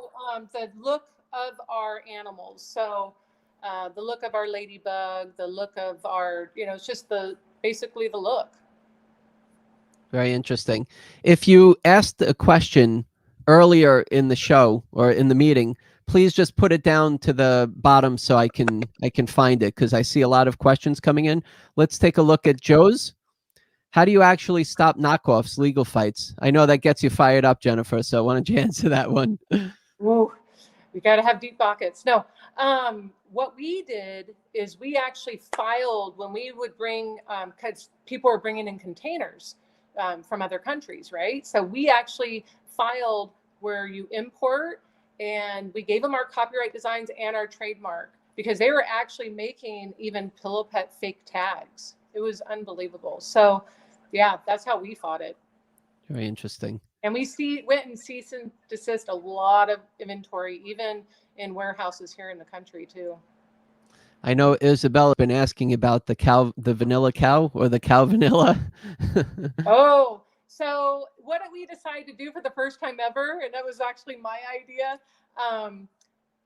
The look of our animals. So the look of our ladybug, the look of our, it's just basically the look. Very interesting. If you asked a question earlier in the show or in the meeting, please just put it down to the bottom so I can find it, because I see a lot of questions coming in. Let's take a look at Joe's. How do you actually stop knockoffs, legal fights? I know that gets you fired up, Jennifer. So why don't you answer that one? Whoa, we got to have deep pockets. No, what we did is we actually filed when we would bring, because people were bringing in containers from other countries, right? So we actually filed where you import, and we gave them our copyright designs and our trademark, because they were actually making even pillow pet fake tags. It was unbelievable. So yeah, that's how we fought it. Very interesting. And we went and cease and desist a lot of inventory, even in warehouses here in the country too. I know Isabella's been asking about the vanilla cow, or the cow vanilla. Oh, so what did we decide to do for the first time ever? And that was actually my idea.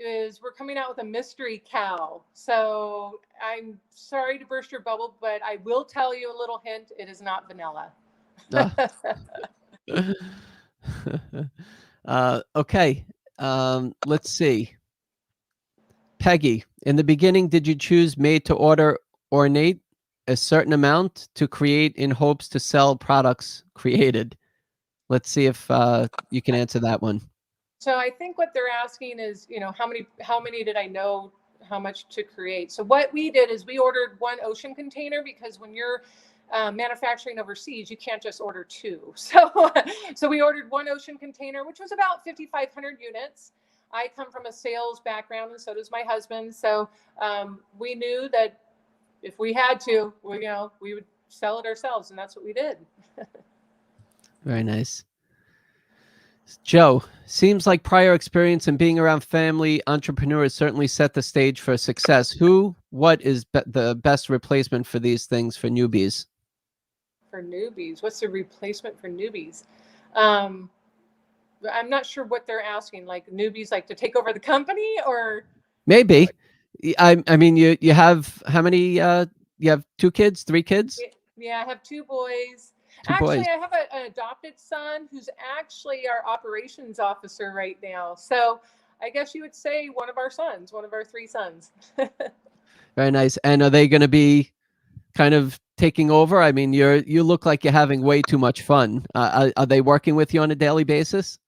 Is we're coming out with a mystery cow. So I'm sorry to burst your bubble, but I will tell you a little hint. It is not vanilla. Okay. Let's see. Peggy, in the beginning, did you choose made to order ornate a certain amount to create in hopes to sell products created? Let's see if you can answer that one. So I think what they're asking is, how many did I know how much to create? So what we did is we ordered one ocean container, because when you're manufacturing overseas, you can't just order two. So we ordered one ocean container, which was about 5,500 units. I come from a sales background, and so does my husband. So we knew that if we had to, we would sell it ourselves, and that's what we did. Very nice. Joe, seems like prior experience and being around family entrepreneurs certainly set the stage for success. What is the best replacement for these things for newbies? For newbies, what's the replacement for newbies? I'm not sure what they're asking. Like newbies, like to take over the company, or maybe. I mean, you have how many? You have 2 kids, 3 kids? Yeah, I have 2 boys. Two boys. I have an adopted son who's actually our operations officer right now. So I guess you would say one of our 3 sons. Very nice. And are they going to be kind of taking over? I mean, you look like you're having way too much fun. Are they working with you on a daily basis?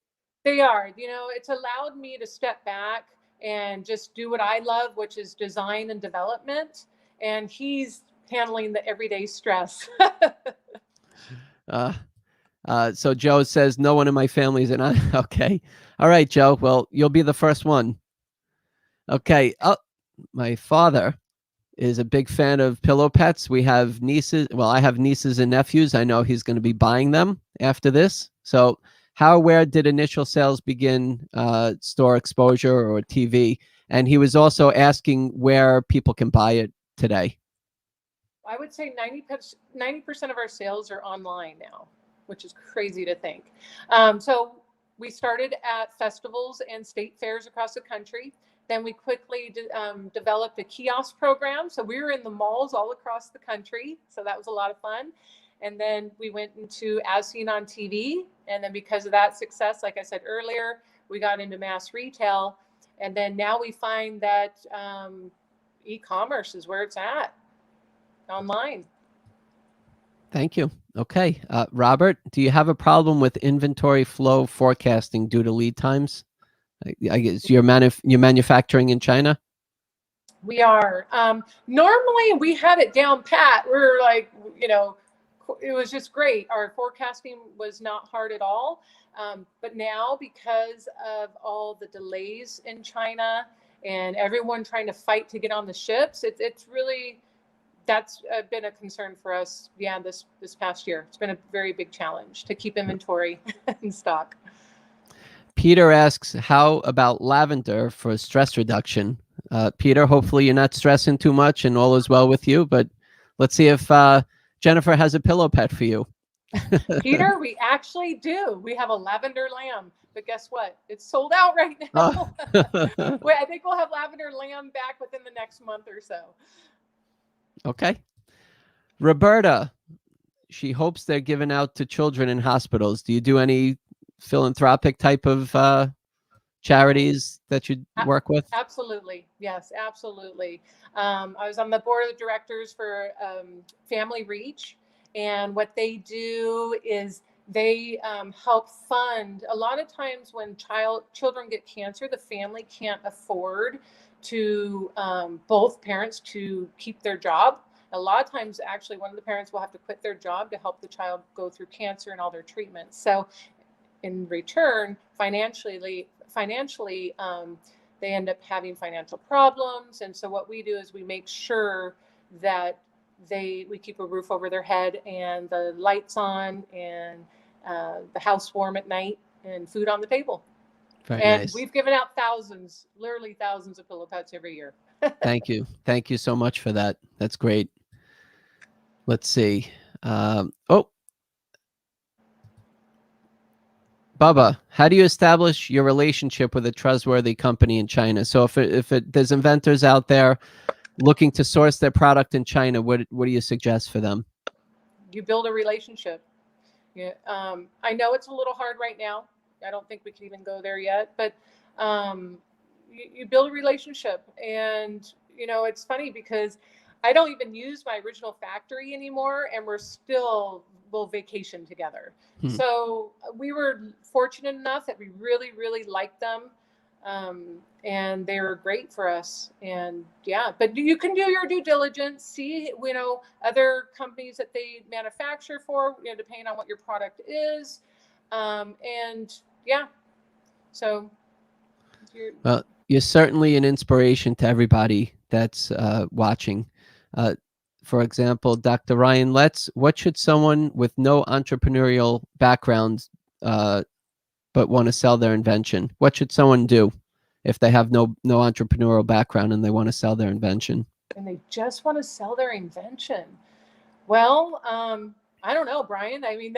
They are. It's allowed me to step back and just do what I love, which is design and development. And he's handling the everyday stress. So Joe says, no one in my family is in. Okay. All right, Joe. Well, you'll be the first one. Okay. My father is a big fan of pillow pets. We have nieces. Well, I have nieces and nephews. I know he's going to be buying them after this. So where did initial sales begin, store exposure or TV? And he was also asking where people can buy it today. I would say 90% of our sales are online now, which is crazy to think. So we started at festivals and state fairs across the country. Then we quickly developed a kiosk program. So we were in the malls all across the country. So that was a lot of fun. And then we went into as seen on TV. And then because of that success, like I said earlier, we got into mass retail. And then now we find that e-commerce is where it's at. Online. Thank you. Okay. Robert, do you have a problem with inventory flow forecasting due to lead times? I guess you're manufacturing in China? We are. Normally we had it down pat. We're like, it was just great. Our forecasting was not hard at all. But now, because of all the delays in China and everyone trying to fight to get on the ships, it's really, that's been a concern for us. Yeah, this past year, it's been a very big challenge to keep inventory in stock. Peter asks, how about lavender for stress reduction? Peter, hopefully you're not stressing too much and all is well with you, but let's see if Jennifer has a pillow pet for you. Peter, we actually do. We have a lavender lamb, but guess what? It's sold out right now. Wait, I think we'll have lavender lamb back within the next month or so. Okay. Roberta, she hopes they're given out to children in hospitals. Do you do any philanthropic type of charities that you work with? Absolutely. Yes, absolutely. I was on the board of directors for Family Reach, And what they do is they help fund. A lot of times when children get cancer, the family can't afford to both parents to keep their job. A lot of times, actually, one of the parents will have to quit their job to help the child go through cancer and all their treatments. So in return, financially, they end up having financial problems. And so what we do is we make sure that we keep a roof over their head and the lights on and the house warm at night and food on the table. Very And nice. we've given out thousands, literally thousands of pillow pets every year. Thank you. Thank you so much for that. That's great. Let's see. Oh, Bubba, how do you establish your relationship with a trustworthy company in China? So if there's inventors out there looking to source their product in China, what do you suggest for them? You build a relationship. Yeah, I know it's a little hard right now. I don't think we can even go there yet, but you build a relationship. And it's funny because I don't even use my original factory anymore, and we'll vacation together. So we were fortunate enough that we really, really liked them. And they were great for us. And yeah, but you can do your due diligence, see, other companies that they manufacture for, depending on what your product is. And yeah, so. Well, you're certainly an inspiration to everybody that's watching. For example, Dr. Ryan Letts, what should someone with no entrepreneurial background but want to sell their invention? What should someone do if they have no entrepreneurial background and they want to sell their invention? And they just want to sell their invention. Well, I don't know, Brian. I mean,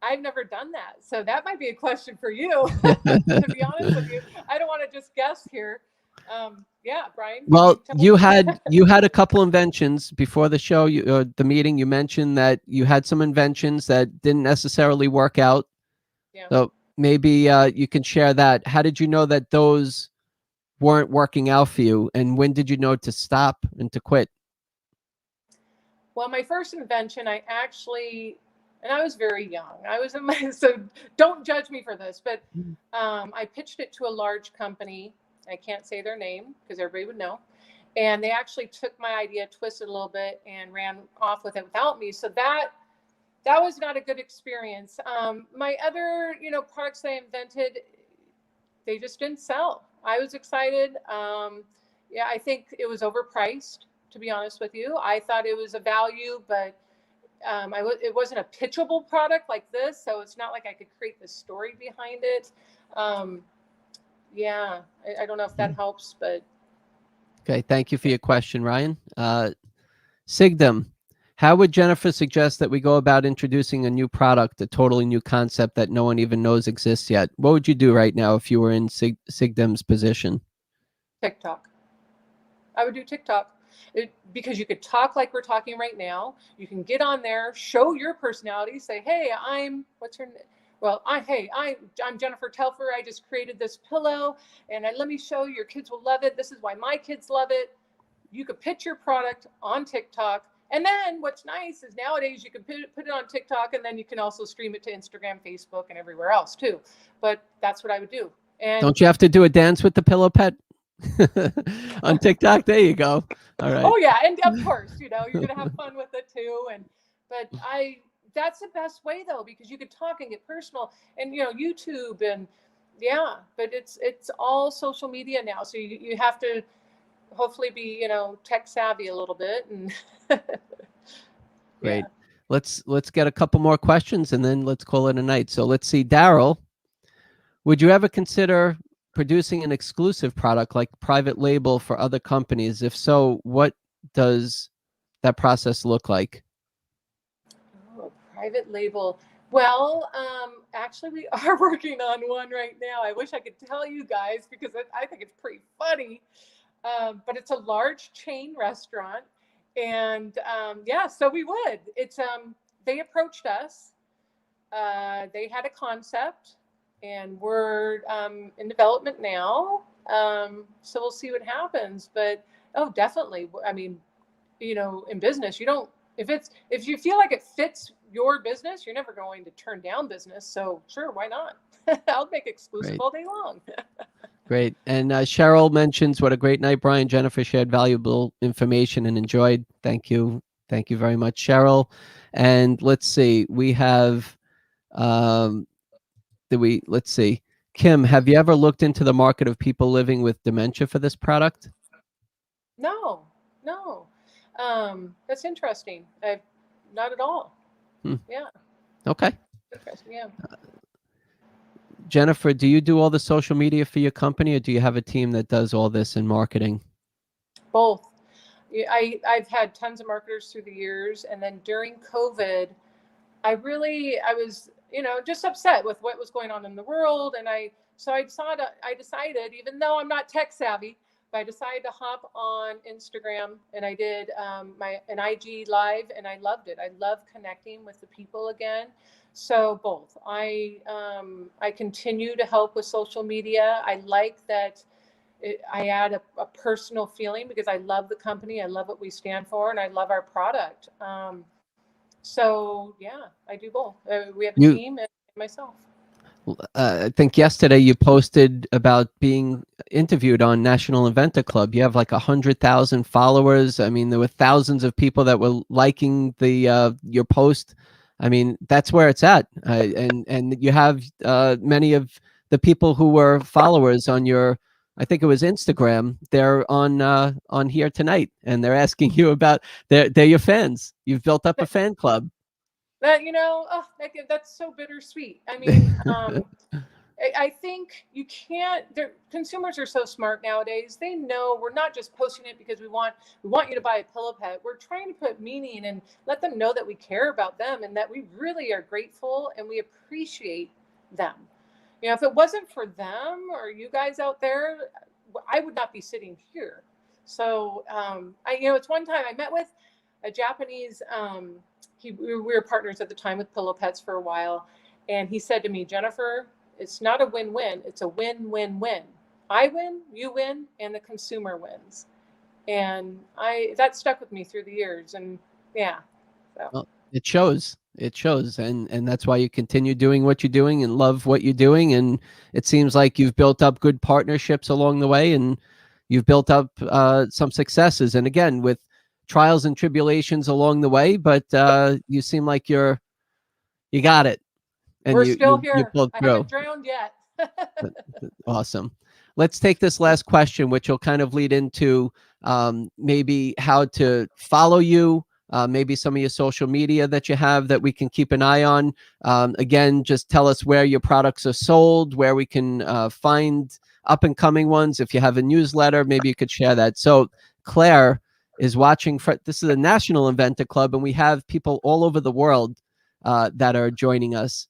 I've never done that. So that might be a question for you, to be honest with you. I don't want to just guess here. Yeah, Brian. Well, you had a couple inventions before the show, the meeting. You mentioned that you had some inventions that didn't necessarily work out. Yeah. So maybe you can share that. How did you know that those weren't working out for you, and when did you know to stop and to quit? Well, my first invention, I was very young. So don't judge me for this, but I pitched it to a large company. I can't say their name because everybody would know. And they actually took my idea, twisted a little bit, and ran off with it without me. So that was not a good experience. My other, products I invented, they just didn't sell. I was excited. Yeah, I think it was overpriced, to be honest with you. I thought it was a value, but it wasn't a pitchable product like this. So it's not like I could create the story behind it. Yeah, I don't know if that helps, but. Okay, thank you for your question, Ryan. Sigdom, how would Jennifer suggest that we go about introducing a new product, a totally new concept that no one even knows exists yet? What would you do right now if you were in Sigdom's position? TikTok. I would do TikTok. Because you could talk like we're talking right now. You can get on there, show your personality, say, hey, what's her name? Well, I'm Jennifer Telfer. I just created this pillow, and let me show you. Your kids will love it. This is why my kids love it. You could pitch your product on TikTok. And then what's nice is nowadays you can put it on TikTok, and then you can also stream it to Instagram, Facebook, and everywhere else too. But that's what I would do. And don't you have to do a dance with the pillow pet on TikTok? There you go. All right. Oh yeah, and of course, you're gonna have fun with it too. But that's the best way though, because you could talk and get personal, and YouTube, and yeah, but it's all social media now, so you have to hopefully be tech savvy a little bit. And great. Yeah. Let's get a couple more questions and then let's call it a night. So let's see, Daryl, would you ever consider producing an exclusive product like private label for other companies? If so, what does that process look like? Private label. Well, actually, we are working on one right now. I wish I could tell you guys because I think it's pretty funny. But it's a large chain restaurant, and yeah, so we would. It's they approached us. They had a concept, and we're in development now. So we'll see what happens. But oh, definitely. I mean, in business, you don't if you feel like it fits your business, you're never going to turn down business. So sure, why not? I'll make exclusive Great. all day long. Great. And Cheryl mentions, what a great night, Brian. Jennifer shared valuable information and enjoyed. Thank you. Thank you very much, Cheryl. And let's see, we have, let's see, Kim, have you ever looked into the market of people living with dementia for this product? No. That's interesting. Not at all. Yeah. Okay. Interesting. Yeah. Jennifer, do you do all the social media for your company, or do you have a team that does all this in marketing? Both. I've had tons of marketers through the years, and then during COVID, I was, just upset with what was going on in the world, and I decided, even though I'm not tech savvy, but I decided to hop on Instagram, and I did an IG live, and I loved it. I love connecting with the people again. So both. I continue to help with social media. I like that I add a personal feeling, because I love the company, I love what we stand for, and I love our product. So yeah, I do both. We have a team and myself. I think yesterday you posted about being interviewed on National Inventor Club. You have like 100,000 followers. I mean, there were thousands of people that were liking your post. I mean, that's where it's at. And you have many of the people who were followers on your, I think it was Instagram, they're on here tonight, and they're asking you about, they're your fans. You've built up a fan club. That, that's so bittersweet. I mean, I think you can't, consumers are so smart nowadays. They know we're not just posting it because we want you to buy a pillow pet. We're trying to put meaning and let them know that we care about them, and that we really are grateful and we appreciate them. If it wasn't for them or you guys out there, I would not be sitting here. So, it's one time I met with a Japanese, we were partners at the time with pillow pets for a while. And he said to me, Jennifer, it's not a win-win. It's a win-win-win. I win, you win, and the consumer wins. And that stuck with me through the years. And yeah. So. Well, it shows. It shows. And that's why you continue doing what you're doing and love what you're doing. And it seems like you've built up good partnerships along the way, and you've built up some successes. And again, with trials and tribulations along the way, but you seem like you got it. And we're still here. You pulled through. I haven't drowned yet. Awesome. Let's take this last question, which will kind of lead into maybe how to follow you, maybe some of your social media that you have that we can keep an eye on. Again, just tell us where your products are sold, where we can find up and coming ones. If you have a newsletter, maybe you could share that. So Claire is watching. This is a National Inventor Club, and we have people all over the world that are joining us.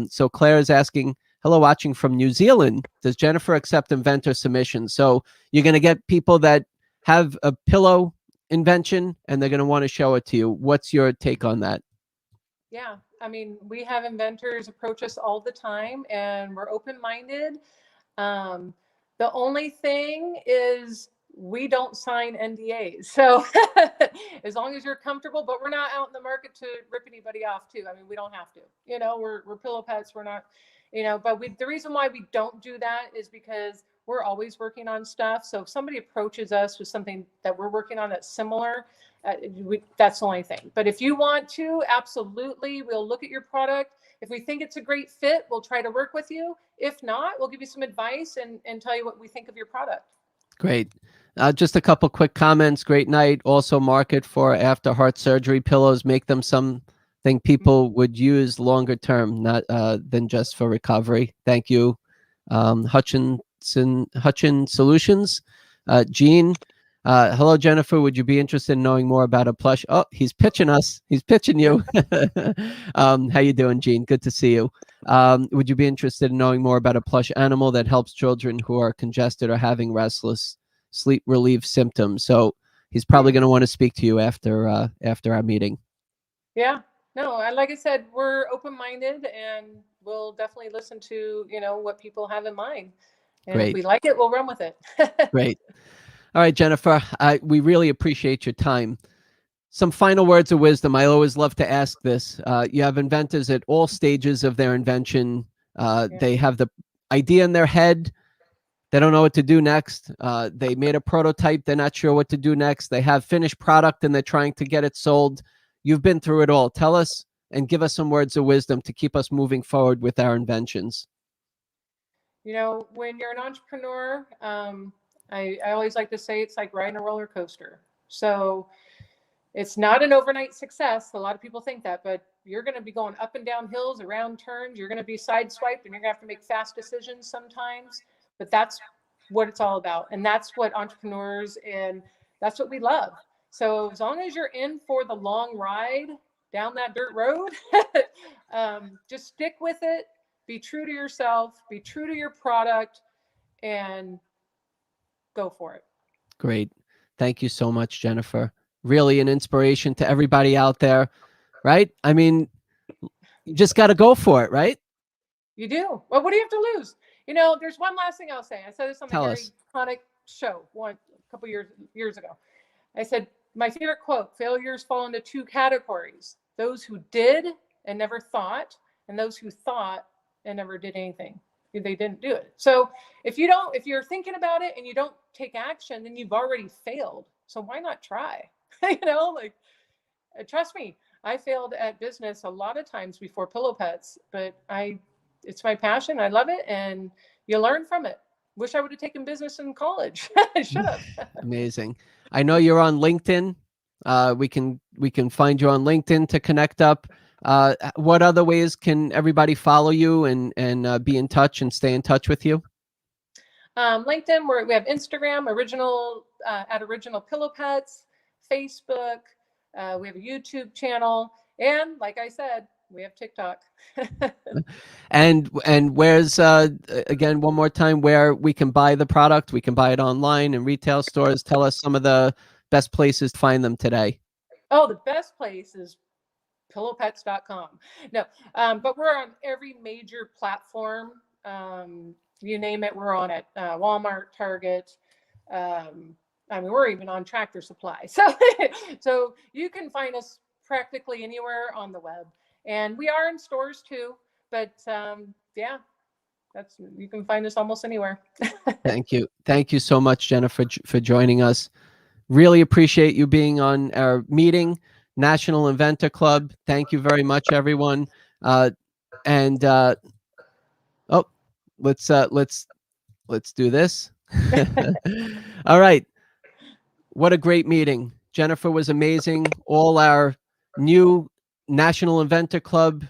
So Claire is asking, hello, watching from New Zealand. Does Jennifer accept inventor submissions? So you're going to get people that have a pillow invention, and they're going to want to show it to you. What's your take on that? Yeah, I mean, we have inventors approach us all the time, and we're open-minded. The only thing is we don't sign NDAs. So as long as you're comfortable, but we're not out in the market to rip anybody off too. I mean, we don't have to, we're pillow pets. We're not, but the reason why we don't do that is because we're always working on stuff. So if somebody approaches us with something that we're working on that's similar, that's the only thing. But if you want to, absolutely, we'll look at your product. If we think it's a great fit, we'll try to work with you. If not, we'll give you some advice and tell you what we think of your product. Great. Just a couple quick comments. Great night. Also market for after heart surgery pillows. Make them something people would use longer term, not than just for recovery. Thank you. Hutchin Solutions. Gene. Hello, Jennifer. Would you be interested in knowing more about a plush? Oh, he's pitching us. He's pitching you. How you doing, Gene? Good to see you. Would you be interested in knowing more about a plush animal that helps children who are congested or having restless sleep relief symptoms? So he's probably going to want to speak to you after our meeting. Yeah. No, like I said, we're open-minded, and we'll definitely listen to, what people have in mind. And Great. If we like it, we'll run with it. Great. All right, Jennifer, we really appreciate your time. some final words of wisdom. I always love to ask this. You have inventors at all stages of their invention. They have the idea in their head. They don't know what to do next. They made a prototype. They're not sure what to do next. They have finished product and they're trying to get it sold. You've been through it all. Tell us and give us some words of wisdom to keep us moving forward with our inventions. You know, when you're an entrepreneur, I always like to say it's like riding a roller coaster. So it's not an overnight success. A lot of people think that, but you're going to be going up and down hills, around turns. You're going to be sideswiped, and you're going to have to make fast decisions sometimes. But that's what it's all about. And that's what entrepreneurs, and that's what we love. So as long as you're in for the long ride down that dirt road, just stick with it. Be true to yourself, be true to your product, and go for it. Great. Thank you so much, Jennifer. Really an inspiration to everybody out there, right? I mean, you just got to go for it, right? You do. Well, what do you have to lose? You know, there's one last thing I'll say. I said this on Tell my us. iconic show a couple years ago. I said, my favorite quote, failures fall into two categories: those who did and never thought, and those who thought and never did anything. They didn't do it. So if you're thinking about it and you don't take action, then you've already failed. So why not try? You know, like, trust me, I failed at business a lot of times before Pillow Pets, but it's my passion. I love it. And you learn from it. Wish I would have taken business in college. I should have. Amazing. I know you're on LinkedIn. We can find you on LinkedIn to connect up. What other ways can everybody follow you and be in touch and stay in touch with you? LinkedIn, we have Instagram, at Original Pillow Pets, Facebook. We have a YouTube channel, and like I said, we have TikTok. And where's again, one more time, where we can buy the product? We can buy it online in retail stores. Tell us some of the best places to find them today. Oh, the best place is pillowpets.com. No, but we're on every major platform. You name it, we're on it. Walmart, Target. I mean, we're even on Tractor Supply. So you can find us practically anywhere on the web, and we are in stores too. But yeah, you can find us almost anywhere. Thank you so much, Jennifer, for joining us. Really appreciate you being on our meeting, National Inventor Club. Thank you very much, everyone. Let's do this. All right. What a great meeting. Jennifer was amazing. All our new National Inventor Club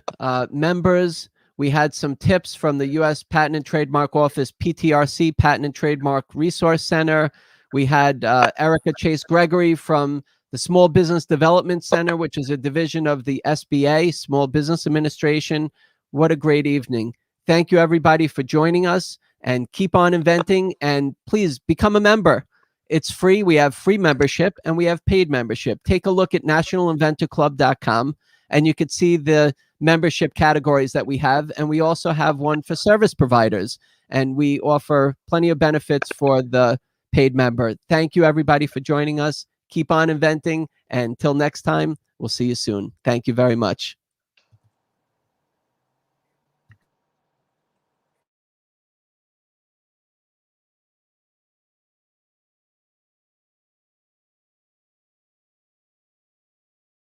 members. We had some tips from the U.S. Patent and Trademark Office, PTRC, Patent and Trademark Resource Center. We had Erica Chase Gregory from the Small Business Development Center, which is a division of the SBA, Small Business Administration. What a great evening. Thank you, everybody, for joining us, and keep on inventing, and please become a member. It's free. We have free membership and we have paid membership. Take a look at nationalinventorclub.com and you could see the membership categories that we have. And we also have one for service providers, and we offer plenty of benefits for the paid member. Thank you, everybody, for joining us. Keep on inventing. And until next time, we'll see you soon. Thank you very much.